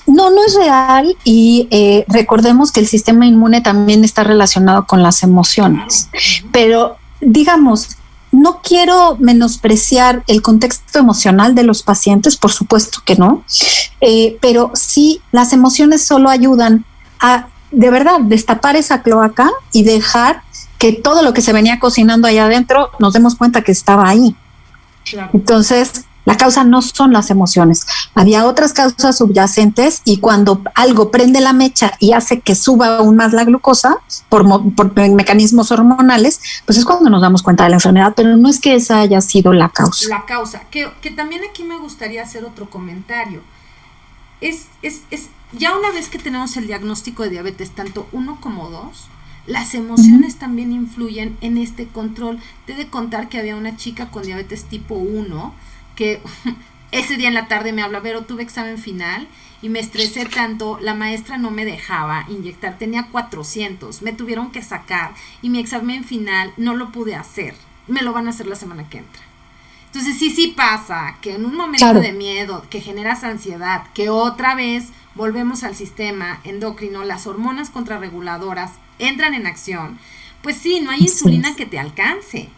No es real y recordemos que el sistema inmune también está relacionado con las emociones. Claro. Pero digamos, no quiero menospreciar el contexto emocional de los pacientes, por supuesto que no, pero sí las emociones solo ayudan a, de verdad, destapar esa cloaca y dejar que todo lo que se venía cocinando allá adentro nos demos cuenta que estaba ahí. Claro. Entonces, la causa no son las emociones. Había otras causas subyacentes y cuando algo prende la mecha y hace que suba aún más la glucosa por mecanismos hormonales, pues es cuando nos damos cuenta de la enfermedad, pero no es que esa haya sido la causa. La causa, que también aquí me gustaría hacer otro comentario. Es ya una vez que tenemos el diagnóstico de diabetes, tanto 1 como 2, las emociones también influyen en este control. Te he de contar que había una chica con diabetes tipo 1 que ese día en la tarde me habla, Vero, tuve examen final y me estresé tanto, la maestra no me dejaba inyectar, tenía 400, me tuvieron que sacar y mi examen final no lo pude hacer, me lo van a hacer la semana que entra. Entonces sí pasa que en un momento de miedo, que generas ansiedad, que otra vez volvemos al sistema endocrino, las hormonas contrarreguladoras entran en acción, pues sí, no hay insulina que te alcance.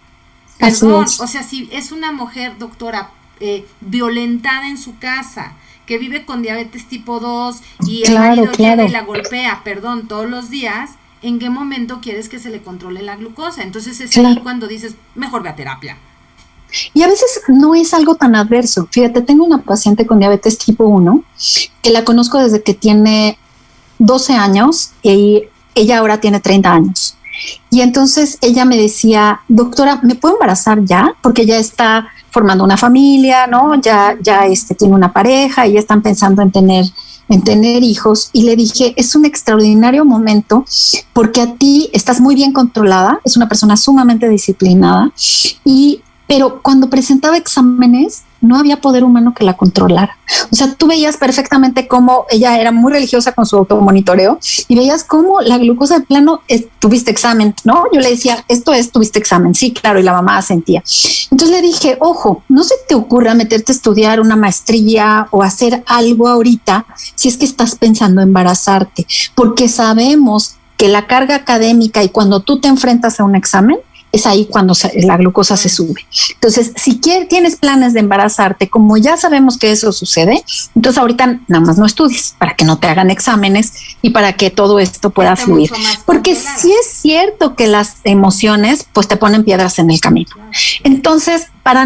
Perdón, o sea, si es una mujer, doctora, violentada en su casa, que vive con diabetes tipo 2 y el marido llega y la golpea, todos los días, ¿en qué momento quieres que se le controle la glucosa? Entonces es ahí cuando dices, mejor ve a terapia. Y a veces no es algo tan adverso. Fíjate, tengo una paciente con diabetes tipo 1 que la conozco desde que tiene 12 años y ella ahora tiene 30 años. Y entonces ella me decía, doctora, ¿me puedo embarazar ya? Porque ya está formando una familia, ¿no? Ya tiene una pareja y ya están pensando en tener hijos. Y le dije, es un extraordinario momento porque a ti estás muy bien controlada, es una persona sumamente disciplinada pero cuando presentaba exámenes no había poder humano que la controlara. O sea, tú veías perfectamente cómo ella era muy religiosa con su automonitoreo y veías cómo la glucosa de plano tuviste examen, ¿no? Yo le decía, tuviste examen. Sí, claro, y la mamá asentía. Entonces le dije, ojo, no se te ocurra meterte a estudiar una maestría o hacer algo ahorita si es que estás pensando embarazarte, porque sabemos que la carga académica y cuando tú te enfrentas a un examen, es ahí cuando la glucosa se sube. Entonces, si tienes planes de embarazarte, como ya sabemos que eso sucede, entonces ahorita nada más no estudies para que no te hagan exámenes y para que todo esto pueda fluir. Porque sí es cierto que las emociones pues te ponen piedras en el camino. Entonces, para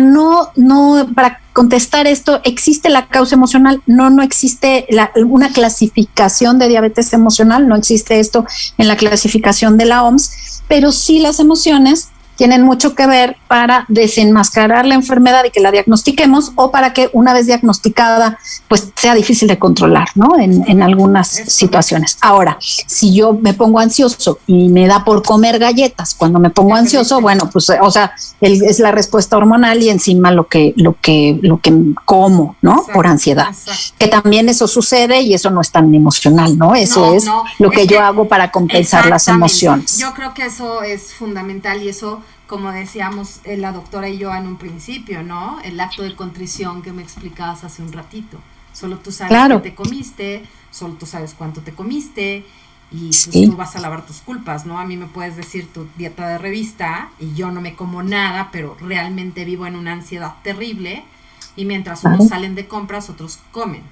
contestar esto, ¿existe la causa emocional? No existe una clasificación de diabetes emocional, no existe esto en la clasificación de la OMS, pero sí las emociones tienen mucho que ver para desenmascarar la enfermedad y que la diagnostiquemos o para que una vez diagnosticada pues sea difícil de controlar, ¿no? En algunas situaciones. Ahora, si yo me pongo ansioso y me da por comer galletas, cuando me pongo ansioso, bueno, pues o sea, es la respuesta hormonal y encima lo que como, ¿no? Por ansiedad. Que también eso sucede y eso no es tan emocional, ¿no? Eso es lo que yo hago para compensar las emociones. Yo creo que eso es fundamental y eso, como decíamos la doctora y yo en un principio, ¿no? El acto de contrición que me explicabas hace un ratito. Solo tú sabes qué te comiste, solo tú sabes cuánto te comiste y pues tú vas a lavar tus culpas, ¿no? A mí me puedes decir tu dieta de revista y yo no me como nada, pero realmente vivo en una ansiedad terrible y mientras unos salen de compras, otros comen,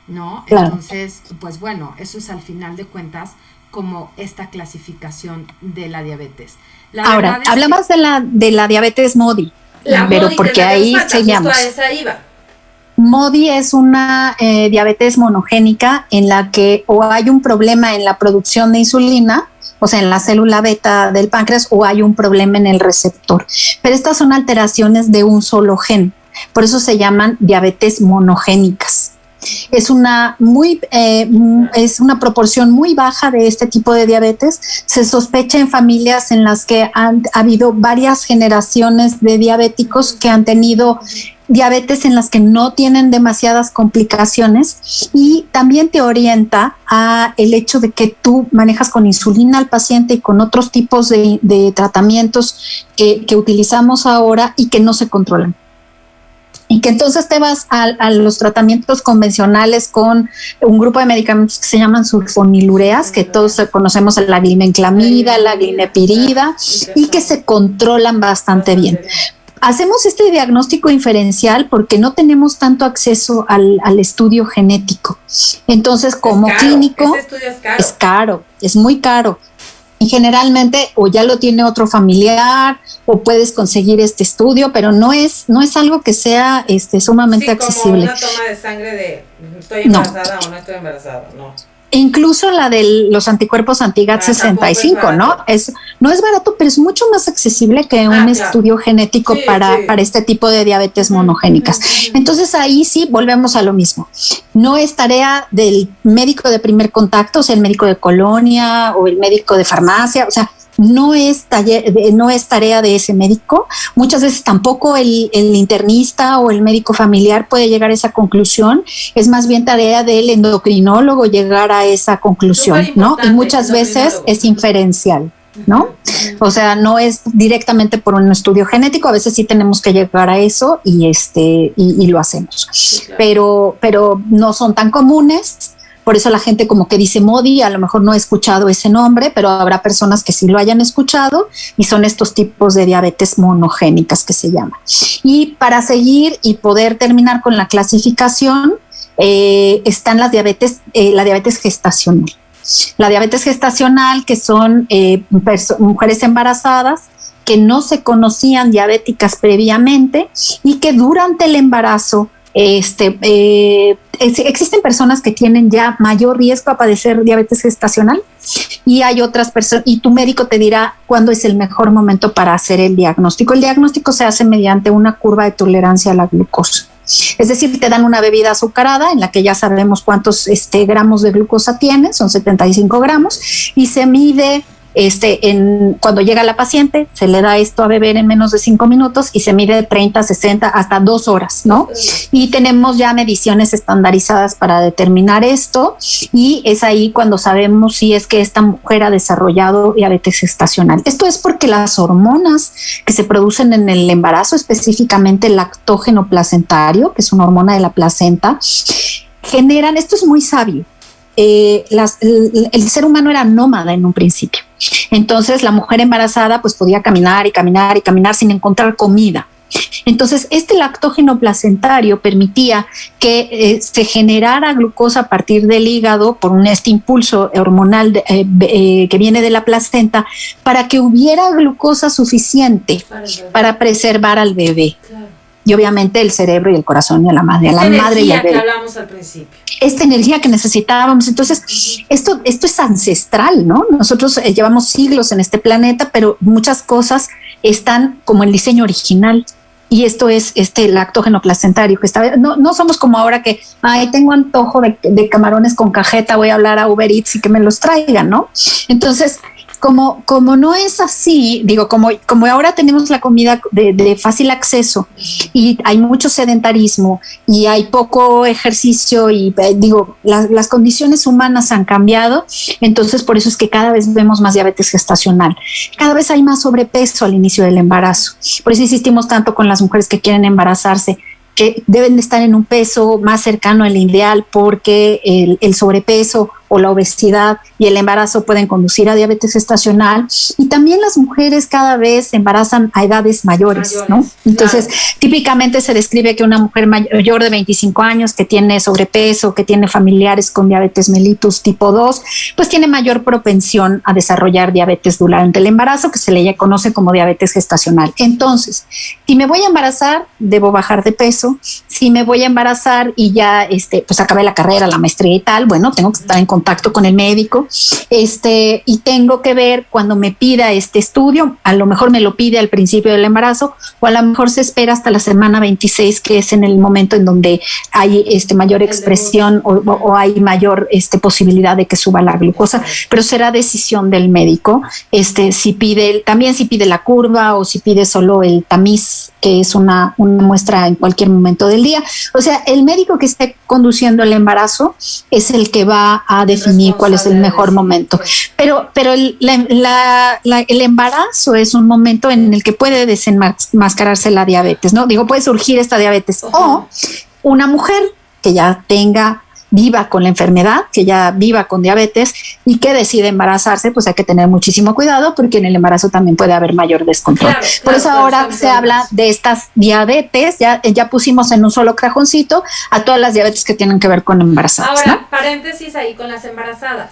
¿no? Entonces, pues bueno, eso es al final de cuentas como esta clasificación de la diabetes. Ahora, hablabas de la diabetes MODY, pero porque ahí seguíamos. MODY es una diabetes monogénica en la que o hay un problema en la producción de insulina, o sea, en la célula beta del páncreas, o hay un problema en el receptor. Pero estas son alteraciones de un solo gen, por eso se llaman diabetes monogénicas. Es una proporción muy baja de este tipo de diabetes. Se sospecha en familias en las que ha habido varias generaciones de diabéticos que han tenido diabetes en las que no tienen demasiadas complicaciones y también te orienta a el hecho de que tú manejas con insulina al paciente y con otros tipos de tratamientos que utilizamos ahora y que no se controlan. Y que entonces te vas a los tratamientos convencionales con un grupo de medicamentos que se llaman sulfonilureas, que todos conocemos, la glimenclamida, la glimepirida, y que se controlan bastante bien. Hacemos este diagnóstico inferencial porque no tenemos tanto acceso al estudio genético. Entonces, como clínico, ese estudio es caro, es muy caro. Y generalmente o ya lo tiene otro familiar o puedes conseguir este estudio, pero no es algo que sea sumamente accesible. Como una toma de sangre de estoy embarazada o no estoy embarazada, no. Incluso la de los anticuerpos anti-GAT65, ¿no? No es barato, pero es mucho más accesible que un estudio genético para este tipo de diabetes monogénicas. Entonces ahí sí volvemos a lo mismo. No es tarea del médico de primer contacto, o sea, el médico de colonia o el médico de farmacia, o sea, no es tarea de ese médico. Muchas veces tampoco el internista o el médico familiar puede llegar a esa conclusión. Es más bien tarea del endocrinólogo llegar a esa conclusión, ¿no? Y muchas veces es inferencial, ¿no? O sea, no es directamente por un estudio genético. A veces sí tenemos que llegar a eso y lo hacemos. Sí, claro. Pero no son tan comunes. Por eso la gente como que dice MODY, a lo mejor no he escuchado ese nombre, pero habrá personas que sí lo hayan escuchado, y son estos tipos de diabetes monogénicas que se llaman. Y para seguir y poder terminar con la clasificación, están la diabetes gestacional. La diabetes gestacional, que son mujeres embarazadas que no se conocían diabéticas previamente y que durante el embarazo existen personas que tienen ya mayor riesgo a padecer diabetes gestacional, y hay otras personas, y tu médico te dirá cuándo es el mejor momento para hacer el diagnóstico. El diagnóstico se hace mediante una curva de tolerancia a la glucosa. Es decir, te dan una bebida azucarada en la que ya sabemos cuántos gramos de glucosa tiene, son 75 gramos, y se mide cuando llega la paciente, se le da esto a beber en menos de 5 minutos y se mide 30, 60, hasta 2 horas, ¿no? Y tenemos ya mediciones estandarizadas para determinar esto, y es ahí cuando sabemos si es que esta mujer ha desarrollado diabetes gestacional. Esto es porque las hormonas que se producen en el embarazo, específicamente el lactógeno placentario, que es una hormona de la placenta, generan, esto es muy sabio, el ser humano era nómada en un principio. Entonces la mujer embarazada pues podía caminar y caminar y caminar sin encontrar comida. Entonces este lactógeno placentario permitía que se generara glucosa a partir del hígado por este impulso hormonal que viene de la placenta, para que hubiera glucosa suficiente para preservar al bebé. Claro. Y obviamente el cerebro y el corazón y a la madre, y al bebé. Que hablamos al principio. Esta energía que necesitábamos. Entonces, esto es ancestral, ¿no? Nosotros llevamos siglos en este planeta, pero muchas cosas están como el diseño original. Y esto es este lactógeno placentario que está. No somos como ahora que, tengo antojo de camarones con cajeta, voy a hablar a Uber Eats y que me los traigan, ¿no? Entonces, como no es así, digo, como ahora tenemos la comida de fácil acceso y hay mucho sedentarismo y hay poco ejercicio y las condiciones humanas han cambiado, entonces por eso es que cada vez vemos más diabetes gestacional. Cada vez hay más sobrepeso al inicio del embarazo. Por eso insistimos tanto con las mujeres que quieren embarazarse, que deben de estar en un peso más cercano al ideal, porque el sobrepeso o la obesidad y el embarazo pueden conducir a diabetes gestacional. Y también las mujeres cada vez se embarazan a edades mayores, ¿no? Entonces, típicamente se describe que una mujer mayor de 25 años que tiene sobrepeso, que tiene familiares con diabetes mellitus tipo 2, pues tiene mayor propensión a desarrollar diabetes durante el embarazo, que se le conoce como diabetes gestacional. Entonces, si me voy a embarazar, debo bajar de peso. Si me voy a embarazar y ya pues acabé la carrera, la maestría y tal, bueno, tengo que estar en contacto con el médico, y tengo que ver cuando me pida este estudio. A lo mejor me lo pide al principio del embarazo, o a lo mejor se espera hasta la semana 26, que es en el momento en donde hay mayor expresión o hay mayor posibilidad de que suba la glucosa, pero será decisión del médico, si pide la curva o si pide solo el tamiz, que es una muestra en cualquier momento del día. O sea, el médico que esté conduciendo el embarazo es el que va a definir cuál es el mejor momento. Pero el embarazo es un momento en el que puede desenmascararse la diabetes, ¿no? Puede surgir esta diabetes. O una mujer que ya viva con la enfermedad, que ya viva con diabetes y que decide embarazarse, pues hay que tener muchísimo cuidado, porque en el embarazo también puede haber mayor descontrol. Por eso ahora se habla de estas diabetes, ya pusimos en un solo cajoncito a todas las diabetes que tienen que ver con embarazadas. Ahora, ¿no? paréntesis ahí con las embarazadas.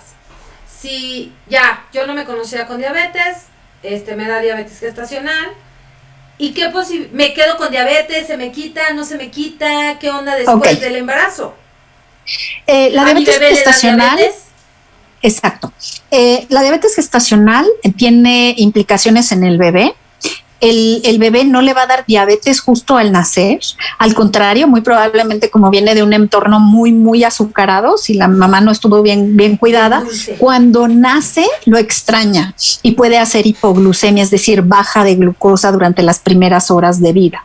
Si ya yo no me conocía con diabetes, me da diabetes gestacional, ¿y qué me quedo con diabetes? ¿Se me quita? ¿No se me quita? ¿Qué onda después del embarazo? La diabetes gestacional, exacto. La diabetes gestacional tiene implicaciones en el bebé, el bebé no le va a dar diabetes justo al nacer. Al contrario, muy probablemente como viene de un entorno muy, muy azucarado, si la mamá no estuvo bien cuidada, cuando nace lo extraña y puede hacer hipoglucemia, es decir, baja de glucosa durante las primeras horas de vida.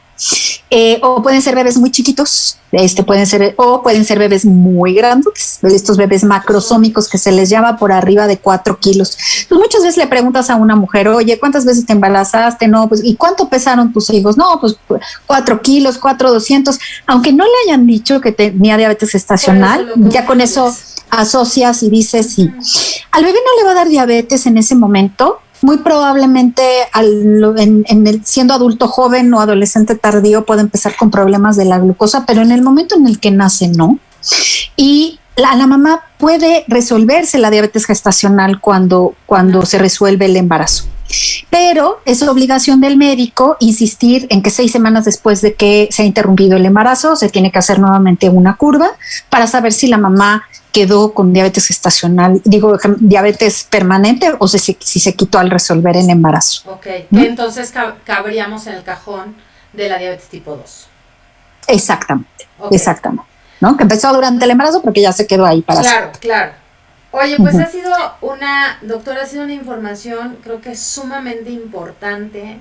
O pueden ser bebés muy chiquitos, pueden ser bebés muy grandes, estos bebés macrosómicos que se les llama, por arriba de 4 kilos. Pues muchas veces le preguntas a una mujer, oye, ¿cuántas veces te embarazaste? No, pues, ¿y cuánto pesaron tus hijos? No, pues 4 kilos, 4,200, aunque no le hayan dicho que tenía diabetes gestacional, ya con eso asocias y dices sí. Al bebé no le va a dar diabetes en ese momento. Muy probablemente siendo adulto joven o adolescente tardío puede empezar con problemas de la glucosa, pero en el momento en el que nace no. Y la mamá puede resolverse la diabetes gestacional cuando se resuelve el embarazo. Pero es obligación del médico insistir en que 6 semanas después de que se ha interrumpido el embarazo se tiene que hacer nuevamente una curva para saber si la mamá quedó con diabetes gestacional, diabetes permanente, o si se quitó al resolver el embarazo. Ok, ¿no? Entonces cabríamos en el cajón de la diabetes tipo 2. Exactamente, okay. Exactamente. ¿No? Que empezó durante el embarazo porque ya se quedó ahí para siempre. Claro. Oye, pues ha sido doctora, ha sido una información creo que sumamente importante.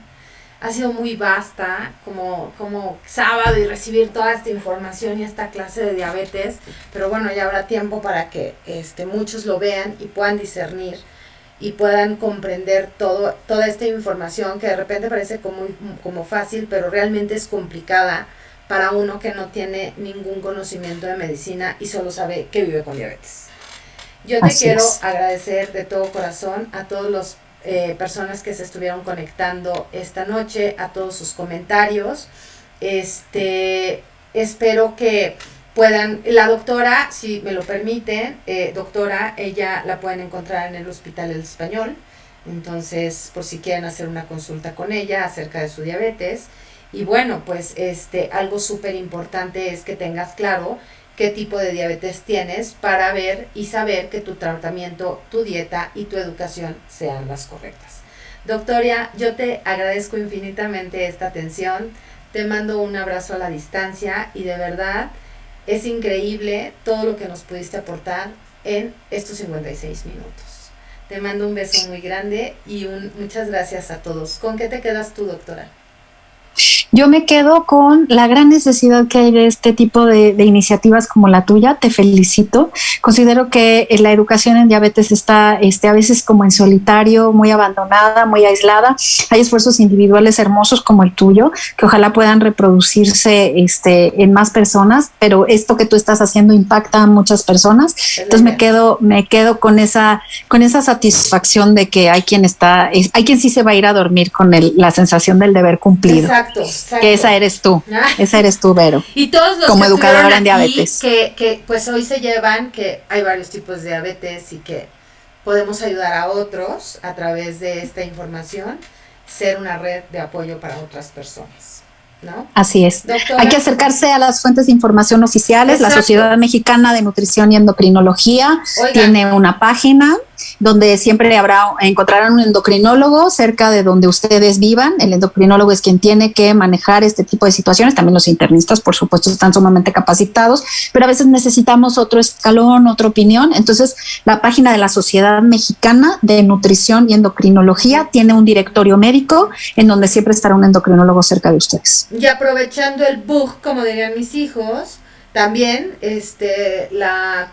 Ha sido muy vasta como sábado y recibir toda esta información y esta clase de diabetes, pero bueno, ya habrá tiempo para que muchos lo vean y puedan discernir y puedan comprender toda esta información que de repente parece como fácil, pero realmente es complicada para uno que no tiene ningún conocimiento de medicina y solo sabe que vive con diabetes. Yo te quiero agradecer de todo corazón a todos los personas que se estuvieron conectando esta noche, a todos sus comentarios. Espero que puedan, la doctora, si me lo permiten, doctora, ella la pueden encontrar en el Hospital El Español, entonces por si quieren hacer una consulta con ella acerca de su diabetes. Y bueno, pues algo súper importante es que tengas claro qué tipo de diabetes tienes para ver y saber que tu tratamiento, tu dieta y tu educación sean las correctas. Doctora, yo te agradezco infinitamente esta atención, te mando un abrazo a la distancia y de verdad es increíble todo lo que nos pudiste aportar en estos 56 minutos. Te mando un beso muy grande y muchas gracias a todos. ¿Con qué te quedas tú, doctora? Yo me quedo con la gran necesidad que hay de este tipo de iniciativas como la tuya. Te felicito. Considero que la educación en diabetes está a veces como en solitario, muy abandonada, muy aislada. Hay esfuerzos individuales hermosos como el tuyo, que ojalá puedan reproducirse en más personas, pero esto que tú estás haciendo impacta a muchas personas. Entonces me quedo con esa satisfacción de que hay quien sí se va a ir a dormir con la sensación del deber cumplido. Exacto. Que esa eres tú, Vero. Y todos los como que educadora en aquí, diabetes. que pues hoy se llevan que hay varios tipos de diabetes y que podemos ayudar a otros a través de esta información, ser una red de apoyo para otras personas, ¿no? Así es. Doctora, hay que acercarse a las fuentes de información oficiales. Exacto. La Sociedad Mexicana de Nutrición y Endocrinología tiene una página donde siempre encontrarán un endocrinólogo cerca de donde ustedes vivan. El endocrinólogo es quien tiene que manejar este tipo de situaciones. También los internistas, por supuesto, están sumamente capacitados, pero a veces necesitamos otro escalón, otra opinión. Entonces, la página de la Sociedad Mexicana de Nutrición y Endocrinología tiene un directorio médico en donde siempre estará un endocrinólogo cerca de ustedes. Y aprovechando el bug, como dirían mis hijos, también la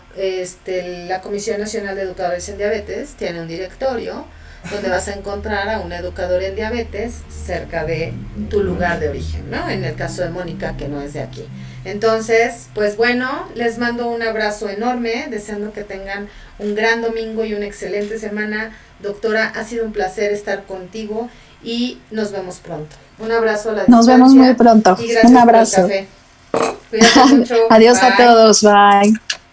Comisión Nacional de Educadores en Diabetes tiene un directorio donde vas a encontrar a un educador en diabetes cerca de tu lugar de origen, ¿no? En el caso de Mónica, que no es de aquí. Entonces, pues bueno, les mando un abrazo enorme, deseando que tengan un gran domingo y una excelente semana. Doctora, ha sido un placer estar contigo y nos vemos pronto. Un abrazo a la distancia. Nos vemos muy pronto. Y gracias un abrazo. por el café. Cuídate mucho. Adiós Bye. a todos. Bye.